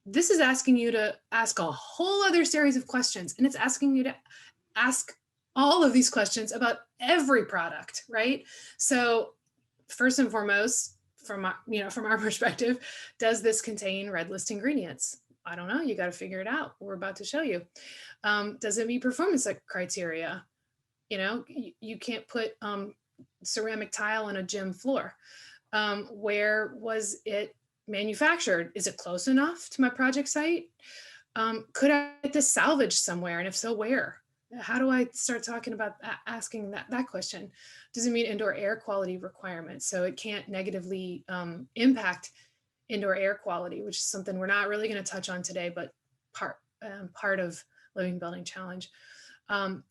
This is asking you to ask a whole other series of questions, and it's asking you to ask all of these questions about every product, right? So first and foremost, from our, from our perspective, does this contain red list ingredients? I don't know. You got to figure it out. We're about to show you. Does it meet performance criteria? You can't put ceramic tile on a gym floor. Where was it manufactured? Is it close enough to my project site? Could I get this salvaged somewhere? And if so, where? How do I start talking about asking that question? Does it meet indoor air quality requirements? So it can't negatively impact indoor air quality, which is something we're not really going to touch on today, but part of Living Building Challenge.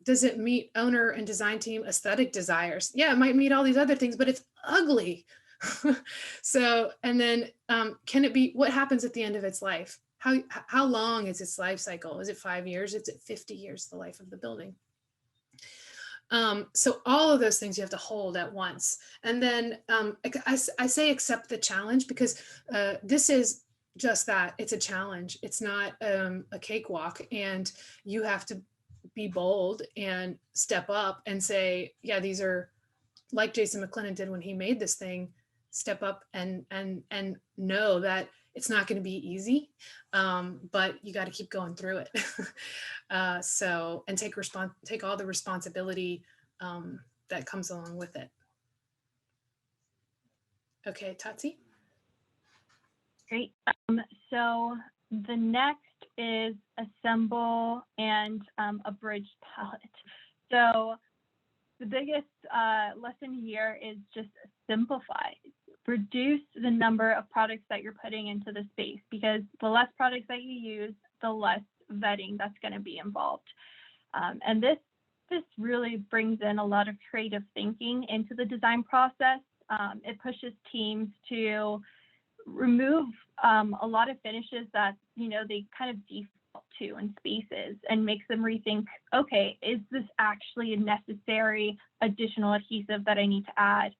Does it meet owner and design team aesthetic desires? Yeah, it might meet all these other things, but it's ugly. So, and then can it be, what happens at the end of its life? How long is its life cycle? Is it 5 years? Is it 50 years, the life of the building? So all of those things you have to hold at once. And then I say accept the challenge, because this is just that. It's a challenge. It's not a cakewalk, and you have to be bold and step up and say, yeah, these are, like Jason Mclennan did when he made this thing, step up and know that it's not going to be easy, but you got to keep going through it. So, and take all the responsibility that comes along with it. Okay, Tatsi. Great. So the next is assemble and abridged palette. So the biggest lesson here is just simplify. Reduce the number of products that you're putting into the space, because the less products that you use, the less vetting that's going to be involved. And this really brings in a lot of creative thinking into the design process. It pushes teams to remove a lot of finishes that, they kind of default to in spaces, and makes them rethink, okay, is this actually a necessary additional adhesive that I need to add?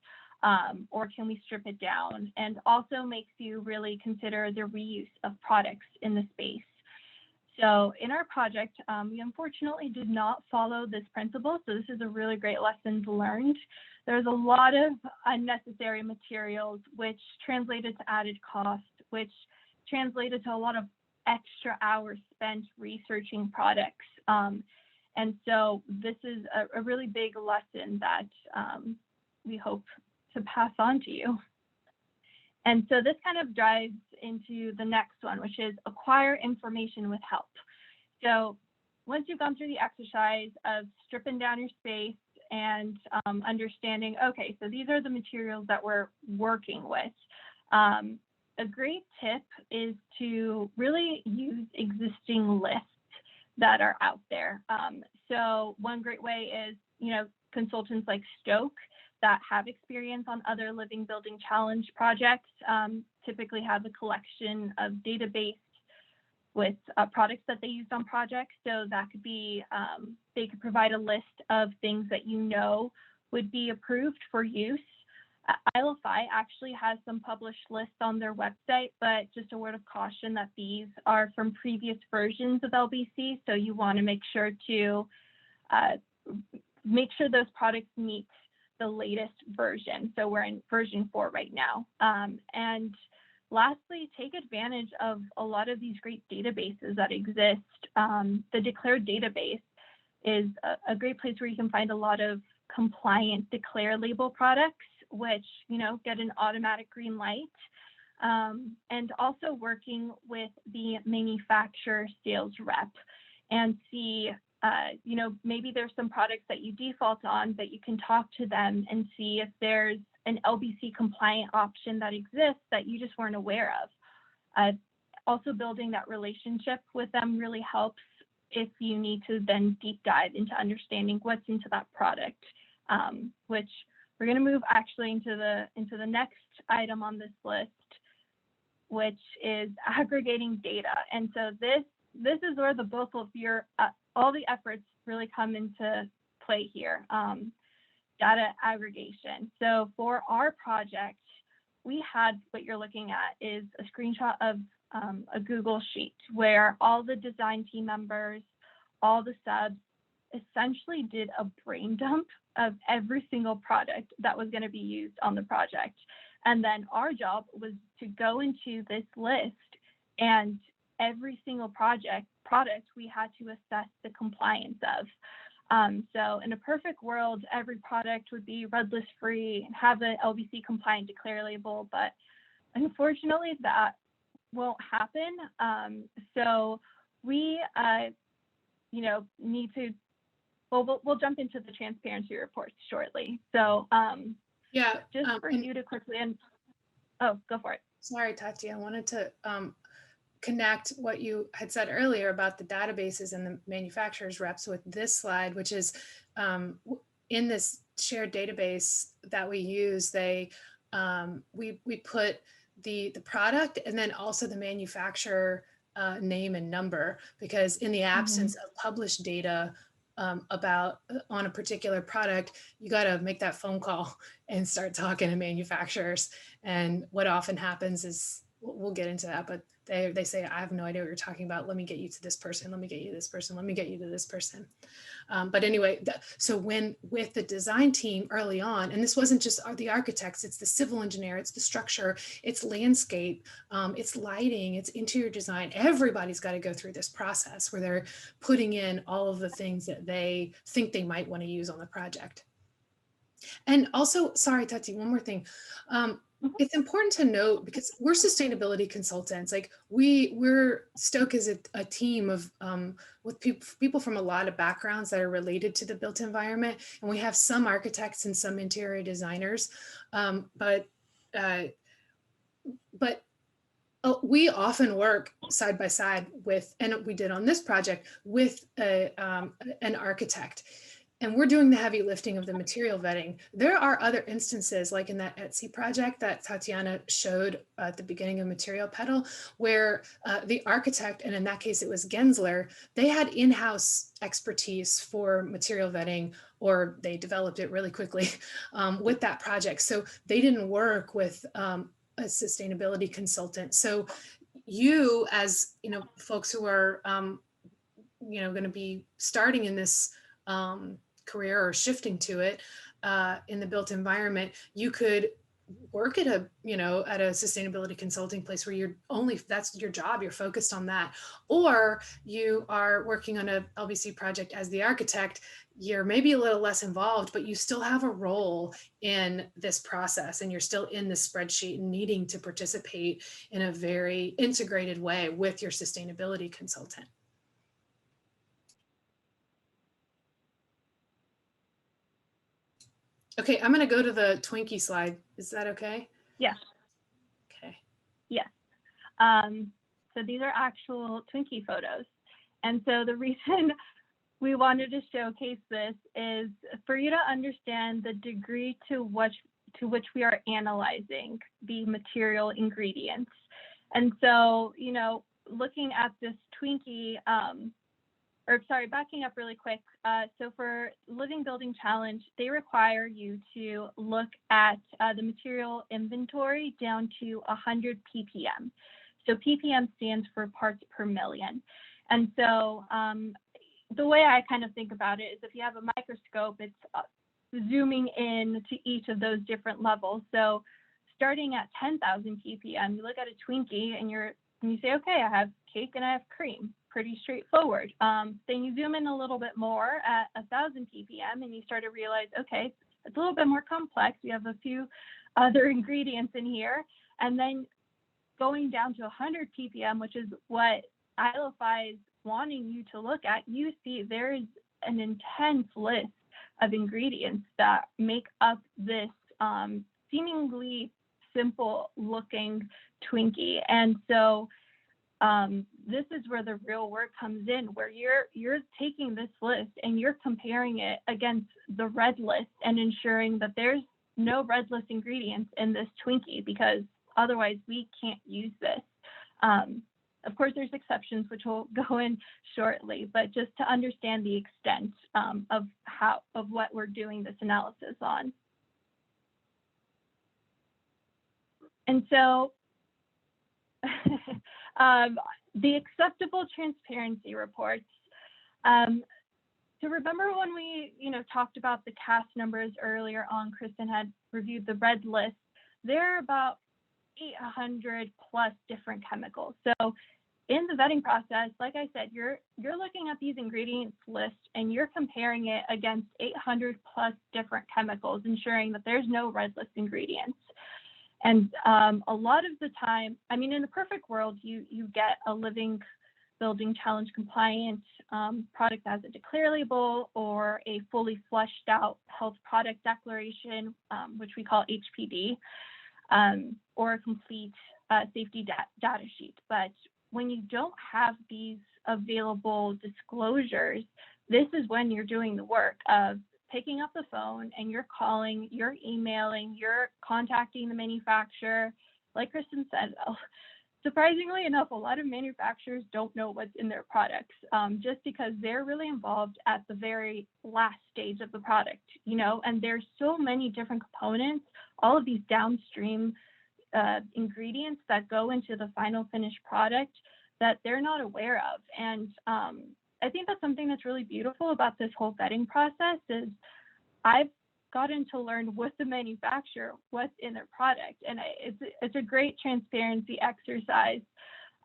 Or can we strip it down? And also makes you really consider the reuse of products in the space. So in our project, we unfortunately did not follow this principle. So this is a really great lesson learned. There's a lot of unnecessary materials, which translated to added cost, which translated to a lot of extra hours spent researching products. And so this is a really big lesson that we hope to pass on to you. And so this kind of drives into the next one, which is acquire information with help. So once you've gone through the exercise of stripping down your space and understanding, okay, so these are the materials that we're working with. A great tip is to really use existing lists that are out there. So one great way is, consultants like Stoke that have experience on other Living Building Challenge projects typically have a collection of database with products that they used on projects. So that could be, they could provide a list of things that would be approved for use. ILFI actually has some published lists on their website, but just a word of caution that these are from previous versions of LBC. So you want to make sure those products meet the latest version. So we're in version 4 right now. And lastly, take advantage of a lot of these great databases that exist. The Declared database is a great place where you can find a lot of compliant Declare label products, which, get an automatic green light. And also working with the manufacturer sales rep and see, maybe there's some products that you default on, but you can talk to them and see if there's an LBC compliant option that exists that you just weren't aware of. Also building that relationship with them really helps if you need to then deep dive into understanding what's into that product, which we're going to move actually into the next item on this list, which is aggregating data. And so this is where the bulk of your all the efforts really come into play here. Data aggregation. So for our project, we had what you're looking at is a screenshot of a Google sheet where all the design team members, all the subs essentially did a brain dump of every single product that was going to be used on the project. And then our job was to go into this list, and every single product we had to assess the compliance of. So in a perfect world, every product would be red list free and have an LBC compliant declare label, but unfortunately that won't happen. So we, need to, we'll jump into the transparency reports shortly. So just for you to quickly, go for it. Sorry, Tati, I wanted to connect what you had said earlier about the databases and the manufacturers reps with this slide, which is in this shared database that we use, we put the product and then also the manufacturer name and number, because in the absence of published data on a particular product, you got to make that phone call and start talking to manufacturers. And what often happens is, we'll get into that, but they say, I have no idea what you're talking about. Let me get you to this person. Let me get you this person. Let me get you to this person. But anyway, so with the design team early on, and this wasn't just the architects, it's the civil engineer, it's the structure, it's landscape, it's lighting, it's interior design. Everybody's got to go through this process where they're putting in all of the things that they think they might want to use on the project. And also, sorry, Tati, one more thing. It's important to note, because we're sustainability consultants, like we're Stoke is a team of with people from a lot of backgrounds that are related to the built environment, and we have some architects and some interior designers, but we often work side by side with, and we did on this project, with an architect. And we're doing the heavy lifting of the material vetting. There are other instances, like in that Etsy project that Tatyana showed at the beginning of Material Petal, where the architect, and in that case it was Gensler, they had in-house expertise for material vetting, or they developed it really quickly with that project. So they didn't work with a sustainability consultant. So you, as folks who are going to be starting in this career or shifting to it in the built environment, you could work at a sustainability consulting place where that's your job, you're focused on that. Or you are working on a LBC project as the architect, you're maybe a little less involved, but you still have a role in this process, and you're still in the spreadsheet and needing to participate in a very integrated way with your sustainability consultant. Okay, I'm going to go to the Twinkie slide. Is that okay? Yeah. Okay. Yes. So these are actual Twinkie photos. And so the reason we wanted to showcase this is for you to understand the degree to which we are analyzing the material ingredients. And so, looking at this Twinkie, backing up really quick. So for Living Building Challenge, they require you to look at the material inventory down to 100 ppm. So ppm stands for parts per million. And so the way I kind of think about it is, if you have a microscope, it's zooming in to each of those different levels. So starting at 10,000 ppm, you look at a Twinkie and you say, okay, I have cake and I have cream. Pretty straightforward. Then you zoom in a little bit more at 1,000 ppm, and you start to realize, okay, it's a little bit more complex. We have a few other ingredients in here. And then going down to 100 ppm, which is what ILFI is wanting you to look at, you see there is an intense list of ingredients that make up this seemingly simple looking Twinkie. And so this is where the real work comes in, where you're taking this list and you're comparing it against the red list and ensuring that there's no red list ingredients in this Twinkie, because otherwise we can't use this. Of course, there's exceptions, which we'll go in shortly, but just to understand the extent of what we're doing this analysis on. And so the acceptable transparency reports. So remember when we, talked about the CAS numbers earlier on, Kristen had reviewed the red list. there are about 800 plus different chemicals. So in the vetting process, like I said, you're looking at these ingredients list and you're comparing it against 800 plus different chemicals, ensuring that there's no red list ingredients. And a lot of the time, I mean, in the perfect world, you get a living building challenge compliant product as a declare label or a fully fleshed out health product declaration, which we call HPD, or a complete safety data sheet. But when you don't have these available disclosures, this is when you're doing the work of picking up the phone and you're calling, you're emailing, you're contacting the manufacturer. Like Kristen said, surprisingly enough, a lot of manufacturers don't know what's in their products, just because they're really involved at the very last stage of the product, you know, and there's so many different components, all of these downstream ingredients that go into the final finished product that they're not aware of. And I think that's something that's really beautiful about this whole vetting process is I've gotten to learn with the manufacturer what's in their product. And it's a great transparency exercise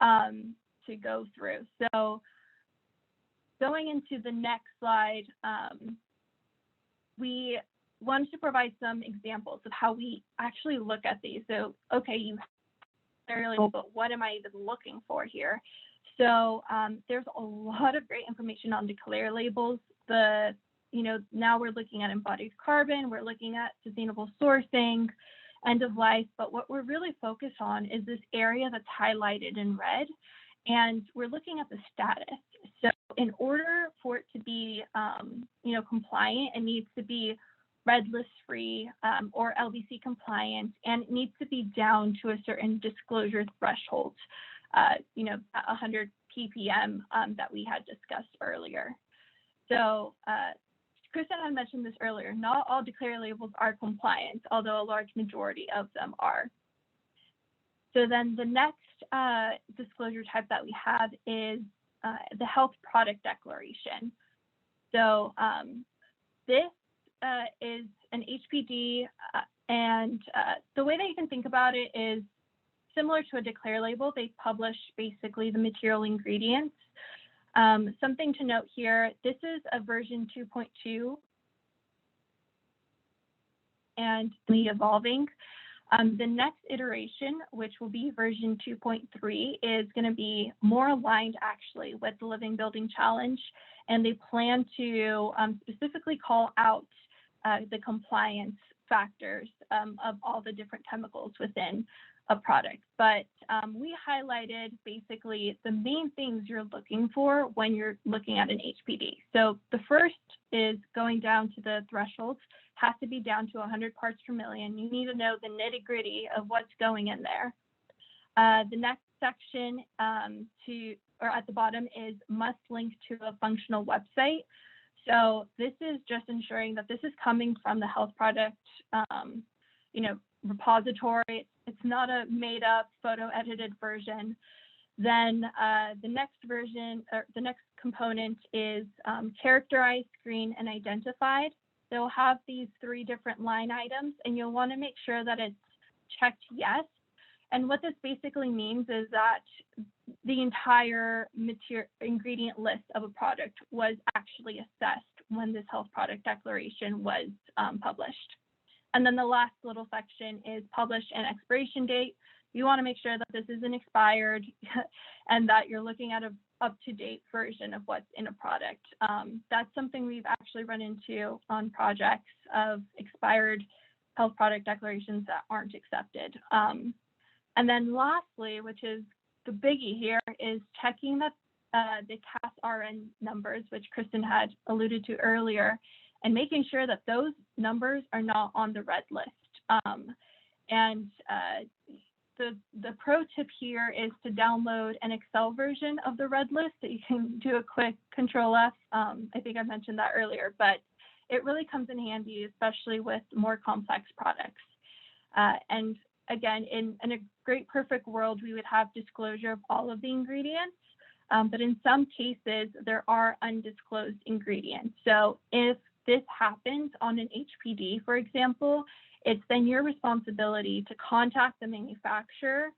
to go through. So going into the next slide, we wanted to provide some examples of how we actually look at these. So, okay, you have, but what am I even looking for here? So there's a lot of great information on declare labels. Now we're looking at embodied carbon, we're looking at sustainable sourcing, end of life, but what we're really focused on is this area that's highlighted in red, and we're looking at the status. So in order for it to be, compliant, it needs to be red list free or LBC compliant, and it needs to be down to a certain disclosure threshold, 100 ppm that we had discussed earlier. So Kristen had mentioned this earlier, not all declare labels are compliant, although a large majority of them are. So then the next disclosure type that we have is the health product declaration. So this is an HPD, and the way that you can think about it is similar to a declare label. They publish basically the material ingredients. Something to note here, this is a version 2.2 and evolving. The next iteration, which will be version 2.3, is going to be more aligned actually with the Living Building Challenge, and they plan to specifically call out the compliance factors of all the different chemicals within a product. But we highlighted basically the main things you're looking for when you're looking at an HPD. So the first is going down to the thresholds, has to be down to 100 parts per million. You need to know the nitty gritty of what's going in there. The next section at the bottom is must link to a functional website. So this is just ensuring that this is coming from the health product, repository. It's not a made up photo edited version. Then the next version, or the next component is characterized, screened, and identified. They'll have these 3 different line items, and you'll want to make sure that it's checked yes. And what this basically means is that the entire ingredient list of a product was actually assessed when this health product declaration was published. And then the last little section is published and expiration date. You want to make sure that this isn't expired and that you're looking at an up-to-date version of what's in a product. That's something we've actually run into on projects of expired health product declarations that aren't accepted. And then lastly, which is the biggie here, is checking that the CAS-RN numbers, which Kristen had alluded to earlier, and making sure that those numbers are not on the red list. The pro tip here is to download an Excel version of the red list that you can do a quick Control F. I think I mentioned that earlier, but it really comes in handy, especially with more complex products. And again, in a great perfect world, we would have disclosure of all of the ingredients, but in some cases, there are undisclosed ingredients. So if this happens on an HPD, for example, it's then your responsibility to contact the manufacturer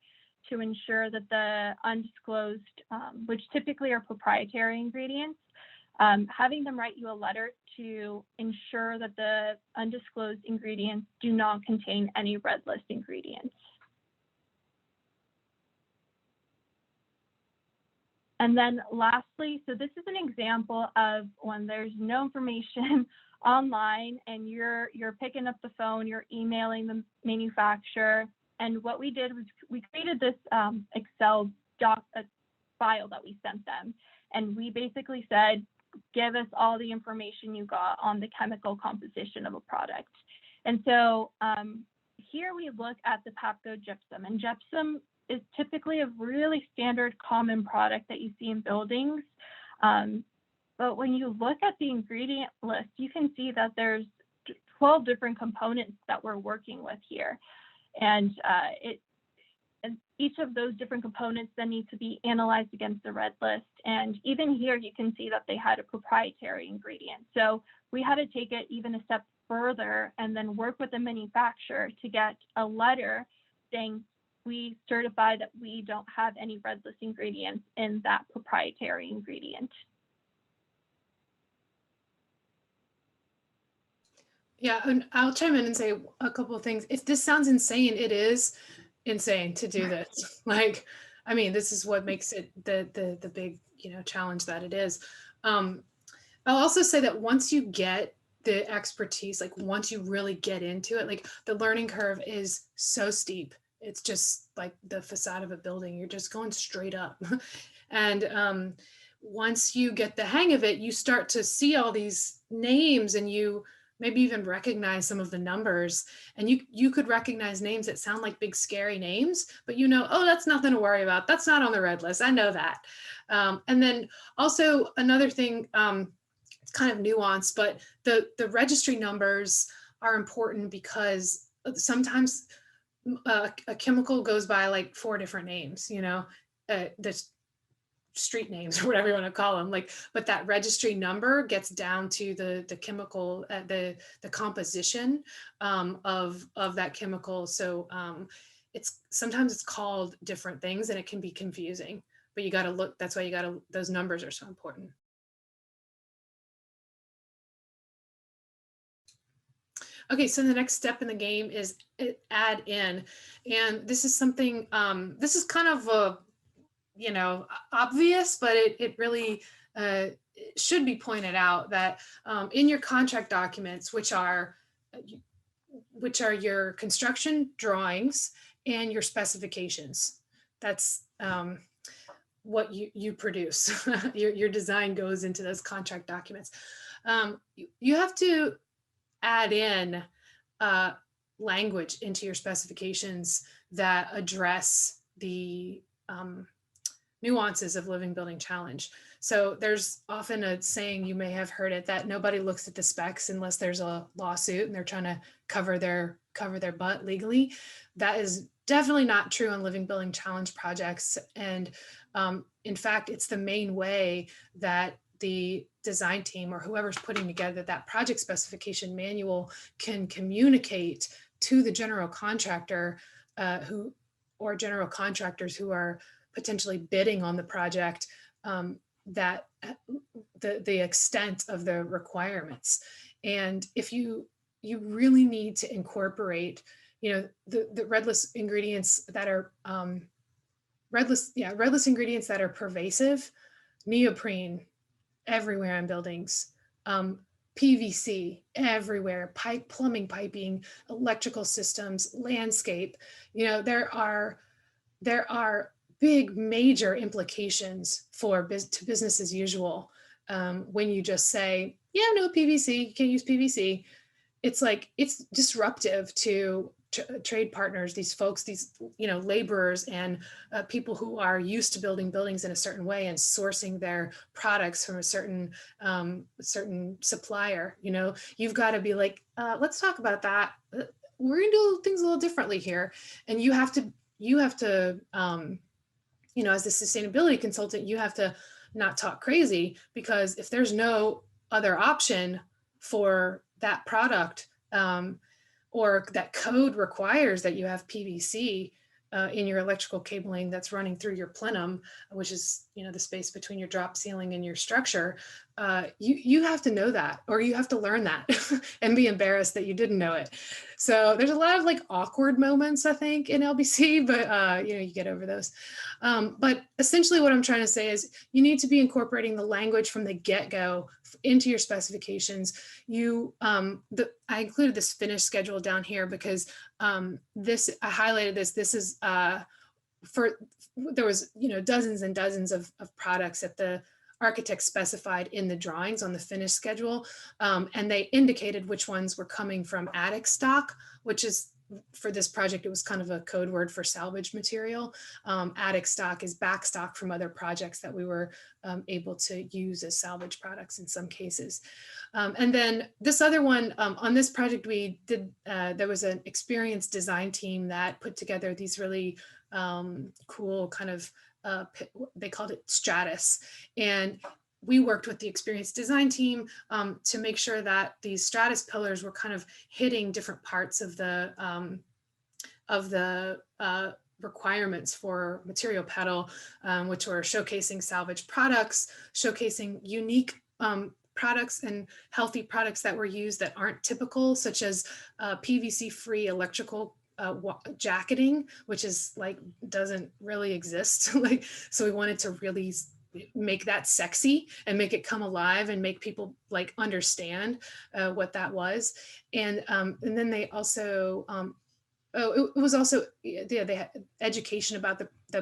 to ensure that the undisclosed, which typically are proprietary ingredients, having them write you a letter to ensure that the undisclosed ingredients do not contain any red list ingredients. And then lastly, so this is an example of when there's no information online and you're picking up the phone, you're emailing the manufacturer. And what we did was we created this Excel file that we sent them. And we basically said, give us all the information you got on the chemical composition of a product. And so here we look at the Papco gypsum, and gypsum is typically a really standard common product that you see in buildings. But when you look at the ingredient list, you can see that there's 12 different components that we're working with here. And each of those different components then need to be analyzed against the red list. And even here, you can see that they had a proprietary ingredient. So we had to take it even a step further and then work with the manufacturer to get a letter saying, we certify that we don't have any red list ingredients in that proprietary ingredient. Yeah, and I'll chime in and say a couple of things. If this sounds insane, it is insane to do this. Like, I mean, this is what makes it the big, challenge that it is. I'll also say that once you get the expertise, like once you really get into it, like the learning curve is so steep. It's just like the facade of a building. You're just going straight up. And once you get the hang of it, you start to see all these names and you maybe even recognize some of the numbers. And you could recognize names that sound like big, scary names, but oh, that's nothing to worry about. That's not on the red list. I know that. And then also another thing, it's kind of nuanced, but the registry numbers are important because sometimes a chemical goes by like 4 different names, the street names or whatever you want to call them, but that registry number gets down to the chemical, the composition of that chemical. So sometimes it's called different things and it can be confusing, but you got to look, that's why those numbers are so important. Okay, so the next step in the game is add in. And this is something, this is kind of obvious, but it really should be pointed out that in your contract documents, which are your construction drawings and your specifications, that's what you produce. your design goes into those contract documents. You have to add in language into your specifications that address the nuances of living building challenge. So there's often a saying, you may have heard it, that nobody looks at the specs unless there's a lawsuit and they're trying to cover their butt legally. That is definitely not true on living building challenge projects. And in fact, it's the main way that the design team or whoever's putting together that project specification manual can communicate to the general contractor or general contractors who are potentially bidding on the project, that the extent of the requirements. And if you really need to incorporate, the red list ingredients that are red list ingredients that are pervasive, neoprene everywhere in buildings, PVC everywhere, plumbing piping, electrical systems, landscape. There are big major implications to business as usual when you just say, yeah, no PVC, you can't use PVC. It's like, it's disruptive to trade partners, these folks, these laborers and people who are used to building buildings in a certain way and sourcing their products from a certain supplier. You've got to be like, let's talk about that. We're gonna do things a little differently here, and you have to as the sustainability consultant, you have to not talk crazy, because if there's no other option, for that product, or that code requires that you have PVC in your electrical cabling that's running through your plenum, which is, you know, the space between your drop ceiling and your structure, you have to know that, or you have to learn that and be embarrassed that you didn't know it. So there's a lot of like awkward moments, I think, in LBC, but you know, you get over those. But essentially what I'm trying to say is you need to be incorporating the language from the get-go into your specifications. I included this finish schedule down here because I highlighted this. This is there was, you know, dozens and dozens of products that the architect specified in the drawings on the finish schedule. And they indicated which ones were coming from attic stock, which is, for this project, it was kind of a code word for salvage material. Attic stock is back stock from other projects that we were able to use as salvage products in some cases. And then this other one, on this project we did, there was an experienced design team that put together these really cool kind of, they called it Stratus. And we worked with the experienced design team to make sure that these Stratus pillars were kind of hitting different parts of the requirements for material petal, which were showcasing salvage products, showcasing unique products and healthy products that were used that aren't typical, such as PVC-free electrical jacketing, which is like, doesn't really exist. Like, so we wanted to really make that sexy and make it come alive and make people like understand what that was. And then they also, it was also, yeah, they had education about the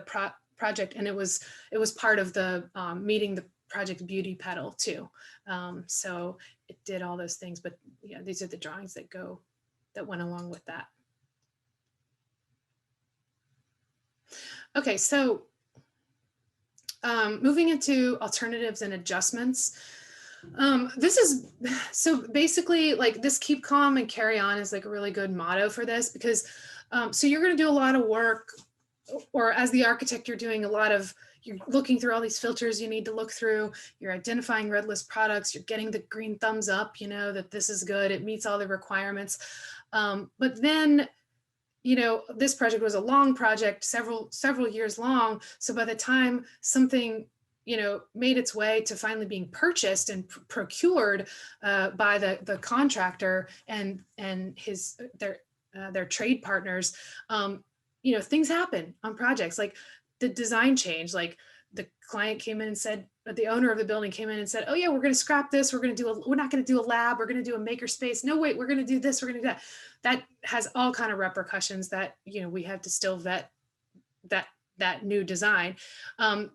project, and it was part of the meeting the project beauty petal too. So it did all those things, but yeah, these are the drawings that went along with that. Okay, so moving into alternatives and adjustments. This is, so basically like this keep calm and carry on is like a really good motto for this, because so you're going to do a lot of work, or as the architect, you're doing a lot of, you're looking through all these filters you need to look through, you're identifying red list products, you're getting the green thumbs up, you know, that this is good, it meets all the requirements. But then, you know, this project was a long project, several years long. So by the time something, you know, made its way to finally being purchased and procured by the contractor and their trade partners, you know, things happen on projects, like the design change, like the client came in and said, the owner of the building came in and said, oh yeah, we're going to scrap this. We're not going to do a lab. We're going to do a maker space. No, wait, we're going to do this. We're going to do that. That has all kind of repercussions that, you know, we have to still vet that new design.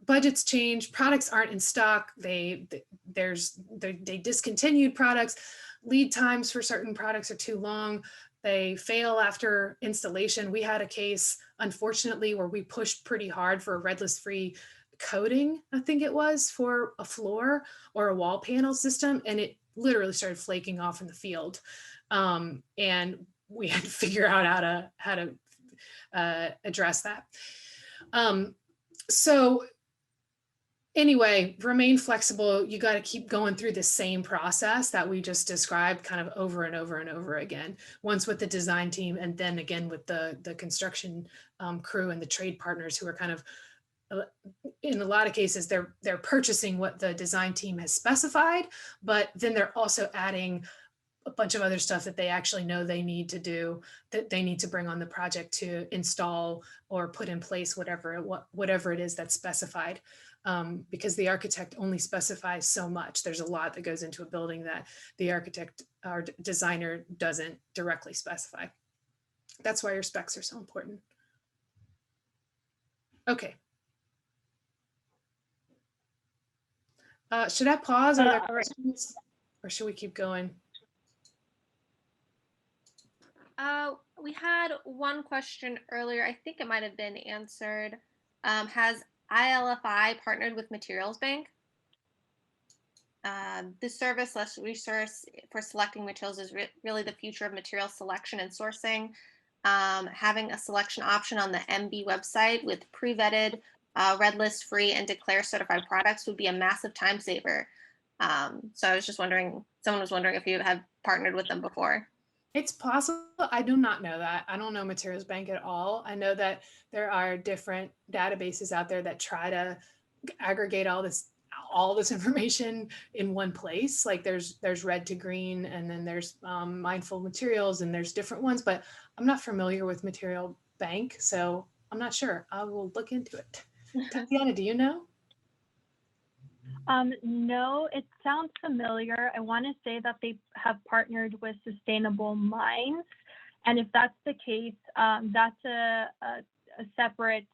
Budgets change, products aren't in stock. They discontinued products. Lead times for certain products are too long. They fail after installation. We had a case, unfortunately, where we pushed pretty hard for a red list free coating, I think it was, for a floor or a wall panel system, and it literally started flaking off in the field. And we had to figure out how to address that. So anyway, remain flexible. You got to keep going through the same process that we just described kind of over and over and over again, once with the design team, and then again with the construction crew and the trade partners who are kind of, in a lot of cases, they're purchasing what the design team has specified, but then they're also adding a bunch of other stuff that they actually know they need to do, that they need to bring on the project to install or put in place whatever it is that's specified. Because the architect only specifies so much. There's a lot that goes into a building that the architect or designer doesn't directly specify. That's why your specs are so important. Okay. Should I pause? Are there questions, or should we keep going? We had one question earlier. I think it might have been answered. Has ILFI partnered with Materials Bank? This service/resource for selecting materials is really the future of material selection and sourcing. Having a selection option on the MB website with pre-vetted, red list free and declare certified products would be a massive time saver. So I was just wondering, someone was wondering if you had partnered with them before. It's possible. I do not know that. I don't know Materials Bank at all. I know that there are different databases out there that try to aggregate all this information in one place. Like there's Red to Green, and then there's Mindful Materials, and there's different ones, but I'm not familiar with Material Bank, so I'm not sure. I will look into it. Tatyana, do you know? No, it sounds familiar. I want to say that they have partnered with Sustainable Minds. And if that's the case, that's a separate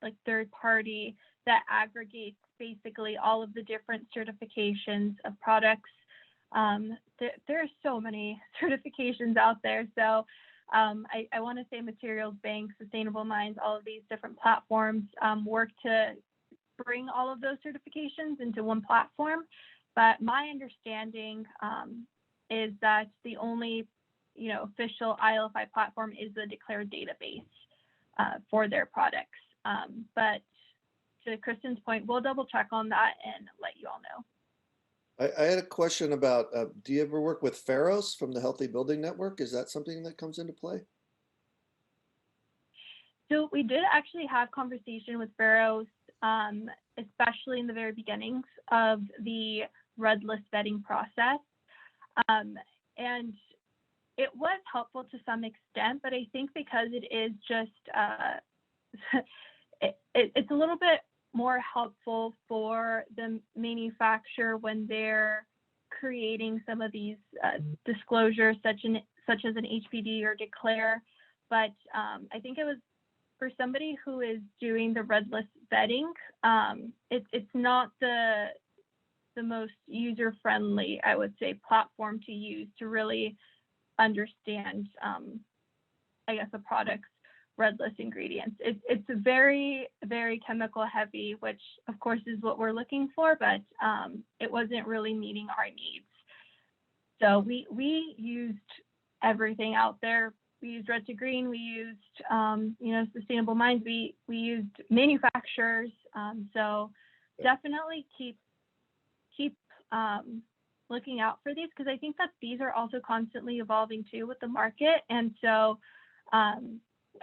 like third party that aggregates basically all of the different certifications of products. There are so many certifications out there. So I want to say Materials Bank, Sustainable Minds, all of these different platforms work to bring all of those certifications into one platform. But my understanding is that the only official ILFI platform is the declared database for their products. But to Kristen's point, we'll double check on that and let you all know. I had a question about, do you ever work with Pharos from the Healthy Building Network? Is that something that comes into play? So we did actually have conversation with Pharos, especially in the very beginnings of the red list vetting process. And it was helpful to some extent, but I think because it is just, it's a little bit more helpful for the manufacturer when they're creating some of these disclosures, such as an HPD or declare. But I think it was for somebody who is doing the red list vetting, it's not the most user-friendly, I would say, platform to use to really understand, I guess, a product's red list ingredients. It's very, very chemical heavy, which of course is what we're looking for, but it wasn't really meeting our needs. So we used everything out there. We used Red to Green. We used, Sustainable Minds. We used manufacturers. So definitely keep looking out for these, because I think that these are also constantly evolving too with the market. And so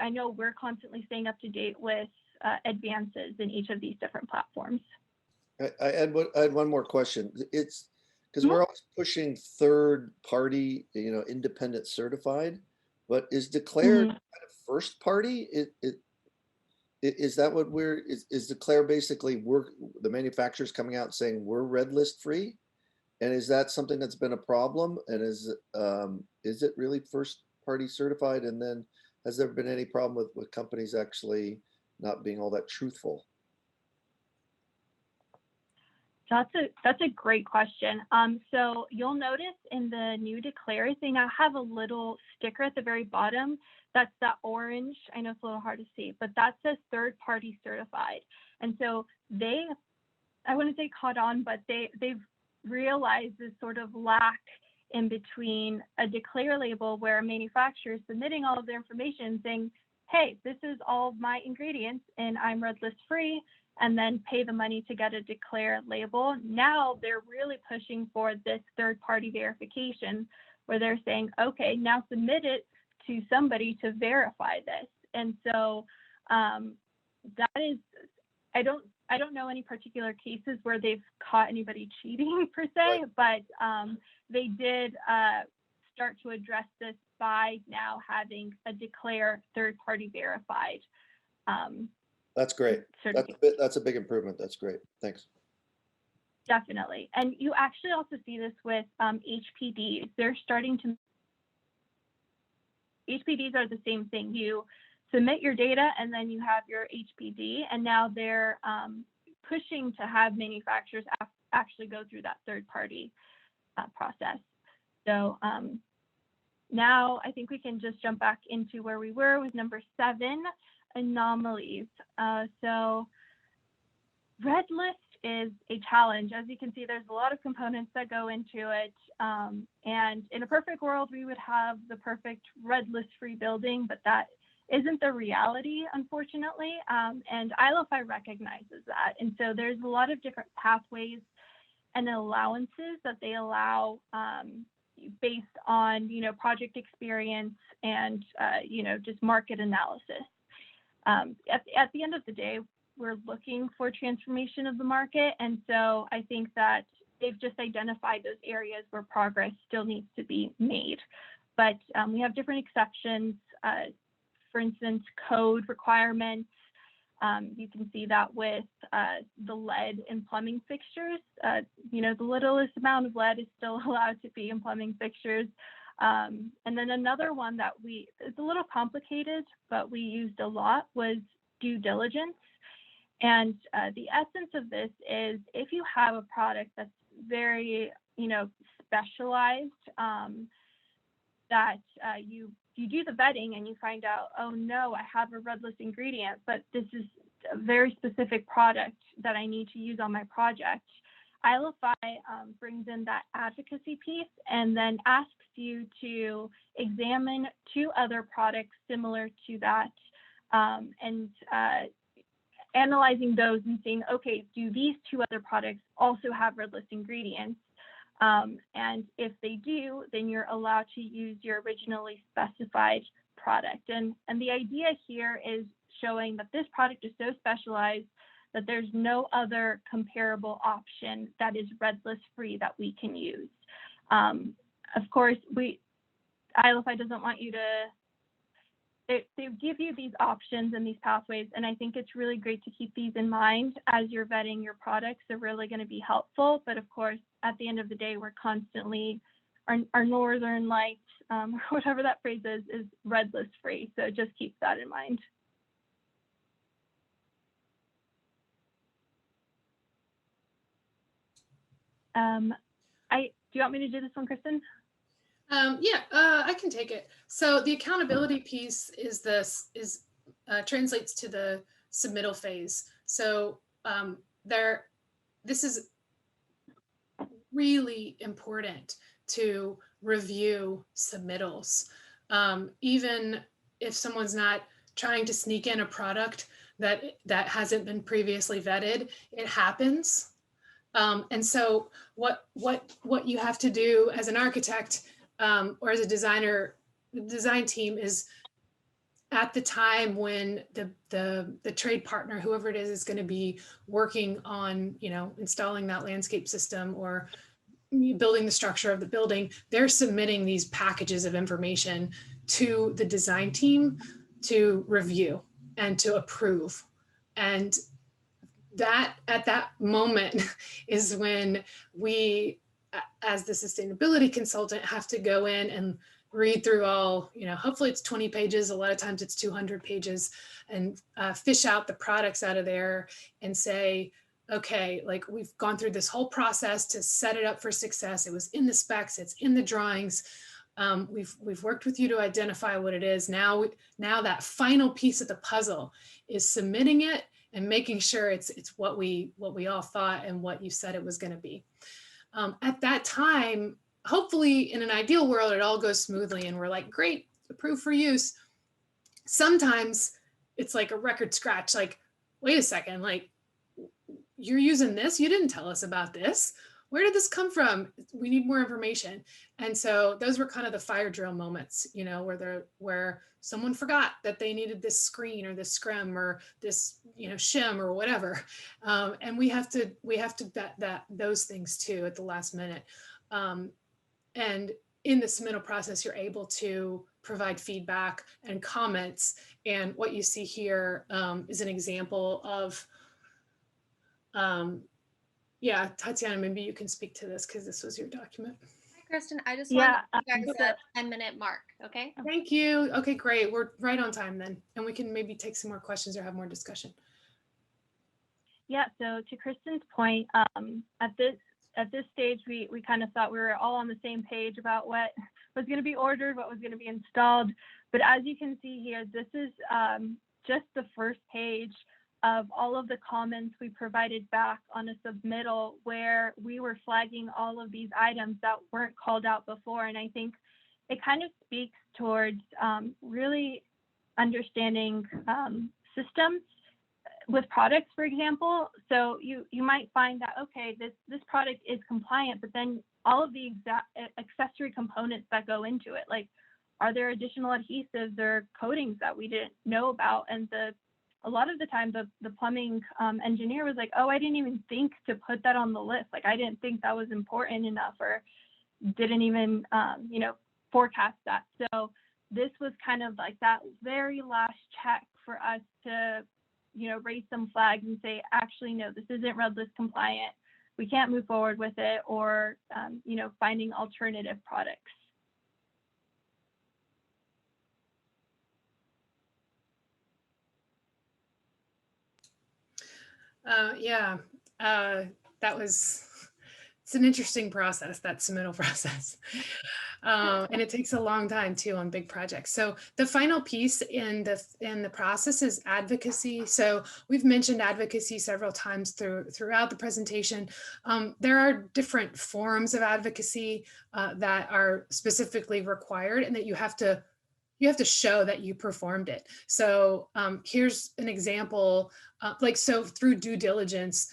I know we're constantly staying up to date with advances in each of these different platforms. I had one more question. It's because we're always pushing third party, independent certified, but is declared kind of first party? Is that what is declare basically the manufacturers coming out saying we're red list free? And is that something that's been a problem? And is it really first party certified? And then has there been any problem with companies actually not being all that truthful? That's a great question. So you'll notice in the new declare thing, I have a little sticker at the very bottom. That's that orange. I know it's a little hard to see, but that says third party certified. And so I wouldn't say caught on, but they've realized this sort of lack in between a declare label where a manufacturer is submitting all of their information saying, hey, this is all of my ingredients and I'm red list free, and then pay the money to get a declare label. Now they're really pushing for this third party verification where they're saying, okay, now submit it to somebody to verify this. And so that is, I don't know any particular cases where they've caught anybody cheating per se, but they did start to address this by now having a declare third party verified. That's great. That's a big improvement. That's great. Thanks. Definitely. And you actually also see this with HPDs. They're starting to, HPDs are the same thing. You submit your data and then you have your HPD, and now they're pushing to have manufacturers actually go through that third party process. So now I think we can just jump back into where we were with number 7, anomalies. So red list is a challenge. As you can see, there's a lot of components that go into it. And in a perfect world, we would have the perfect red list free building, but that isn't the reality, unfortunately. And ILFI recognizes that. And so there's a lot of different pathways and allowances that they allow based on, project experience and, just market analysis. At the end of the day, we're looking for transformation of the market. And so I think that they've just identified those areas where progress still needs to be made. But we have different exceptions, for instance, code requirements. You can see that with the lead in plumbing fixtures. The littlest amount of lead is still allowed to be in plumbing fixtures. And then another one that it's a little complicated, but we used a lot was due diligence. And the essence of this is if you have a product that's very, specialized, that you do the vetting and you find out, oh no, I have a red list ingredient, but this is a very specific product that I need to use on my project. ILFI brings in that advocacy piece and then asks you to examine 2 other products similar to that, and analyzing those and saying, okay, do these 2 other products also have red list ingredients? And if they do, then you're allowed to use your originally specified product. And the idea here is showing that this product is so specialized that there's no other comparable option that is red list free that we can use. Of course, ILFI doesn't want you to, they give you these options and these pathways, and I think it's really great to keep these in mind as you're vetting your products. They're really going to be helpful, but of course, at the end of the day, we're constantly, our northern light, or whatever that phrase is red list free. So just keep that in mind. Do you want me to do this one, Kristen? I can take it. So the accountability piece translates to the submittal phase. So this is really important to review submittals. Even if someone's not trying to sneak in a product that hasn't been previously vetted, it happens. And so what you have to do as an architect or as a designer, the design team is at the time when the trade partner, whoever it is going to be working on, installing that landscape system or building the structure of the building, they're submitting these packages of information to the design team to review and to approve. And that at that moment is when we, as the sustainability consultant, have to go in and read through all, hopefully it's 20 pages, a lot of times it's 200 pages, and fish out the products out of there and say, okay, like we've gone through this whole process to set it up for success. It was in the specs, it's in the drawings. We've worked with you to identify what it is. Now that final piece of the puzzle is submitting it and making sure it's what we all thought and what you said it was going to be. At that time, hopefully in an ideal world, it all goes smoothly and we're like, great, approved for use. Sometimes it's like a record scratch, like, wait a second, like you're using this, you didn't tell us about this. Where did this come from? We need more information. And so those were kind of the fire drill moments, where someone forgot that they needed this screen or this scrim or this, shim or whatever. And we have to vet those things too at the last minute. And in the submittal process, you're able to provide feedback and comments. And what you see here is an example of, yeah, Tatyana, maybe you can speak to this because this was your document. Hi, Kristen. I just want to give you guys a 10-minute mark, okay? Thank you. Okay, great. We're right on time then. And we can maybe take some more questions or have more discussion. Yeah, so to Kristen's point, at this stage, we kind of thought we were all on the same page about what was going to be ordered, what was going to be installed. But as you can see here, this is just the first page of all of the comments we provided back on a submittal where we were flagging all of these items that weren't called out before. And I think it kind of speaks towards really understanding systems with products, for example, so you might find that, okay, this product is compliant, but then all of the accessory components that go into it, like, are there additional adhesives or coatings that we didn't know about? And a lot of the time the plumbing engineer was like, oh, I didn't even think to put that on the list. Like, I didn't think that was important enough, or didn't even, forecast that. So this was kind of like that very last check for us to, raise some flags and say, actually, no, this isn't red list compliant. We can't move forward with it, or, finding alternative products. It's an interesting process, that submittal process. And it takes a long time too on big projects. So the final piece in the process is advocacy. So we've mentioned advocacy several times throughout the presentation. There are different forms of advocacy that are specifically required, and that you have to show that you performed it. So here's an example, so through due diligence,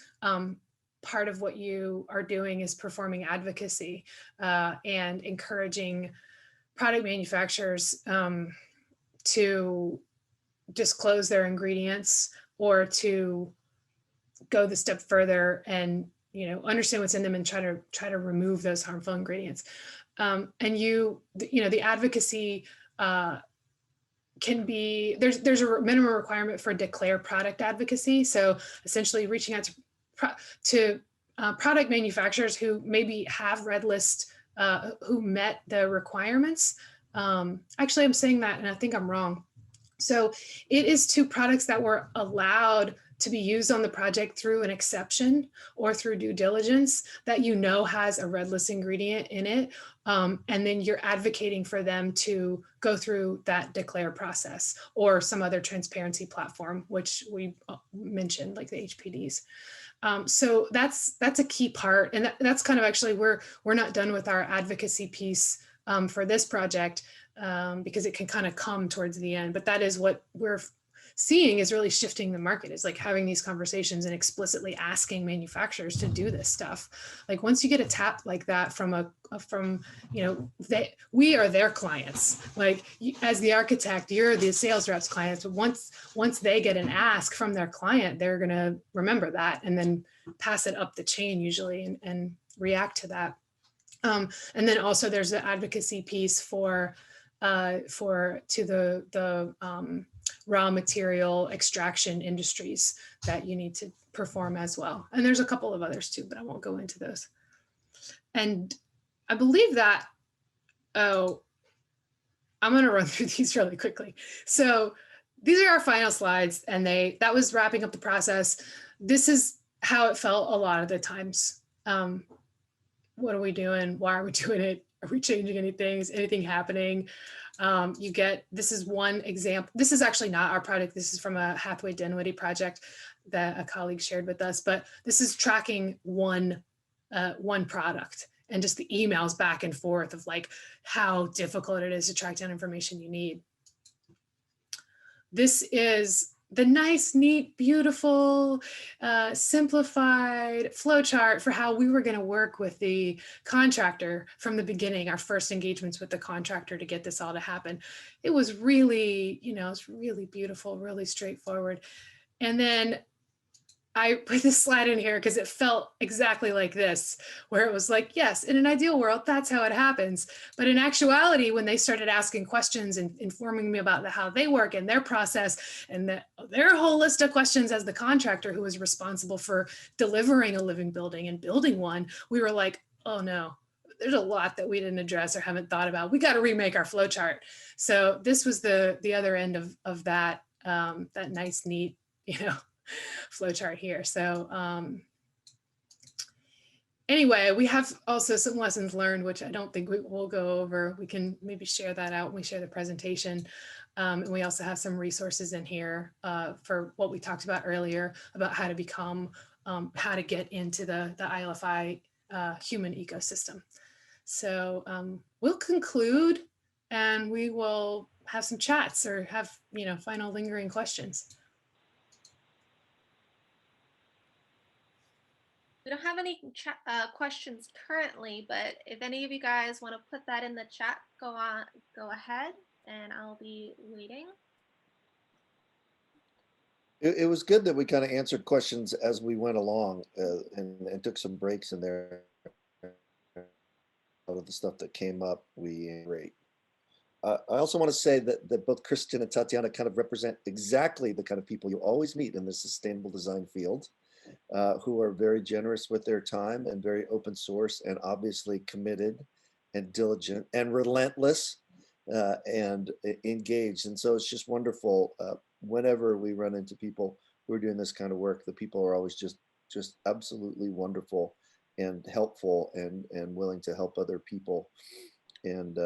part of what you are doing is performing advocacy and encouraging product manufacturers to disclose their ingredients, or to go the step further and understand what's in them and try to remove those harmful ingredients. And the advocacy can be, there's a minimum requirement for declare product advocacy. So essentially reaching out to product manufacturers who maybe have red list, who met the requirements. Actually, I'm saying that and I think I'm wrong. So it is to products that were allowed to be used on the project through an exception or through due diligence that has a red list ingredient in it. And then you're advocating for them to go through that declare process, or some other transparency platform, which we mentioned, like the HPDs. So that's a key part. And that's kind of actually, we're not done with our advocacy piece for this project, because it can kind of come towards the end, but that is what we're seeing is really shifting the market, is like having these conversations and explicitly asking manufacturers to do this stuff. Like, once you get a tap like that we are their clients. Like, as the architect, you're the sales rep's clients. But once they get an ask from their client, they're going to remember that and then pass it up the chain usually and react to that. And then also there's the advocacy piece to the raw material extraction industries that you need to perform as well. And there's a couple of others too, but I won't go into those. And I believe that, I'm going to run through these really quickly. So these are our final slides, and that was wrapping up the process. This is how it felt a lot of the times. What are we doing? Why are we doing it? Are we changing anything? Is anything happening? This is one example. This is actually not our product. This is from a Hathaway Dinwiddie project that a colleague shared with us, but this is tracking one product, and just the emails back and forth of like how difficult it is to track down information you need. This is the nice, neat, beautiful, simplified flowchart for how we were going to work with the contractor from the beginning, our first engagements with the contractor to get this all to happen. It was really, it's really beautiful, really straightforward. And then I put this slide in here because it felt exactly like this, where it was like, yes, in an ideal world, that's how it happens. But in actuality, when they started asking questions and informing me about how they work and their process and their whole list of questions as the contractor who was responsible for delivering a living building and building one, we were like, oh no, there's a lot that we didn't address or haven't thought about. We got to remake our flowchart. So this was the other end of that, that nice, neat, flowchart here. So anyway, we have also some lessons learned, which I don't think we will go over. We can maybe share that out when we share the presentation. And we also have some resources in here for what we talked about earlier about how to become, how to get into the ILFI human ecosystem. So we'll conclude, and we will have some chats or have final lingering questions. We don't have any questions currently, but if any of you guys want to put that in the chat, go ahead, and I'll be waiting. It was good that we kind of answered questions as we went along and took some breaks in there. Out of the stuff that came up, we great. I also want to say that both Kristen and Tatyana kind of represent exactly the kind of people you always meet in the sustainable design field, who are very generous with their time and very open source and obviously committed and diligent and relentless and engaged. And so it's just wonderful. Whenever we run into people who are doing this kind of work, the people are always just absolutely wonderful and helpful and willing to help other people. And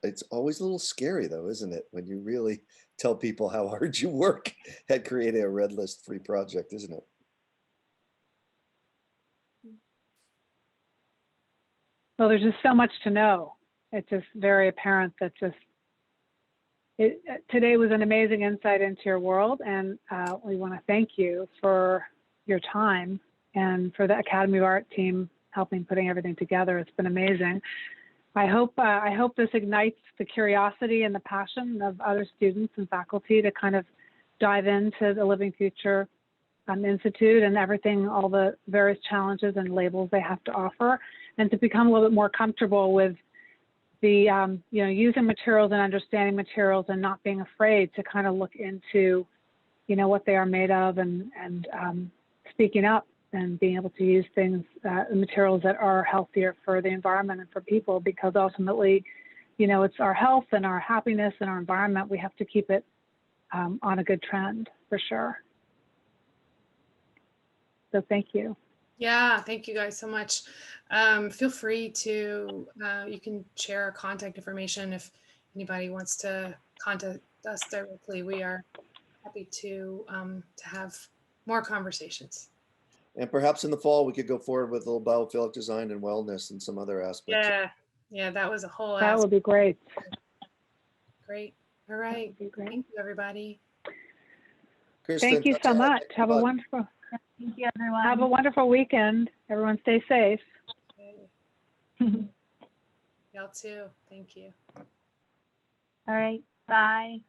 it's always a little scary though, isn't it? When you really tell people how hard you work at creating a red list free project, isn't it? Well, there's just so much to know. It's just very apparent that today was an amazing insight into your world, and we want to thank you for your time and for the Academy of Art team helping putting everything together. It's been amazing. I hope this ignites the curiosity and the passion of other students and faculty to kind of dive into the Living Future Institute and everything, all the various challenges and labels they have to offer, and to become a little bit more comfortable with the using materials and understanding materials and not being afraid to kind of look into what they are made of and speaking up and being able to use things, materials that are healthier for the environment and for people, because ultimately, it's our health and our happiness and our environment. We have to keep it on a good trend for sure. So thank you. Yeah, thank you guys so much. Feel free to, you can share our contact information if anybody wants to contact us directly. We are happy to have more conversations. And perhaps in the fall, we could go forward with a little biophilic design and wellness and some other aspects. Yeah, that was a whole That would be great. Great. All right. Thank you, everybody. Kristen, thank you so much. Have a wonderful. Thank you, everyone. Have a wonderful weekend. Everyone stay safe. Y'all too. Thank you. All right. Bye.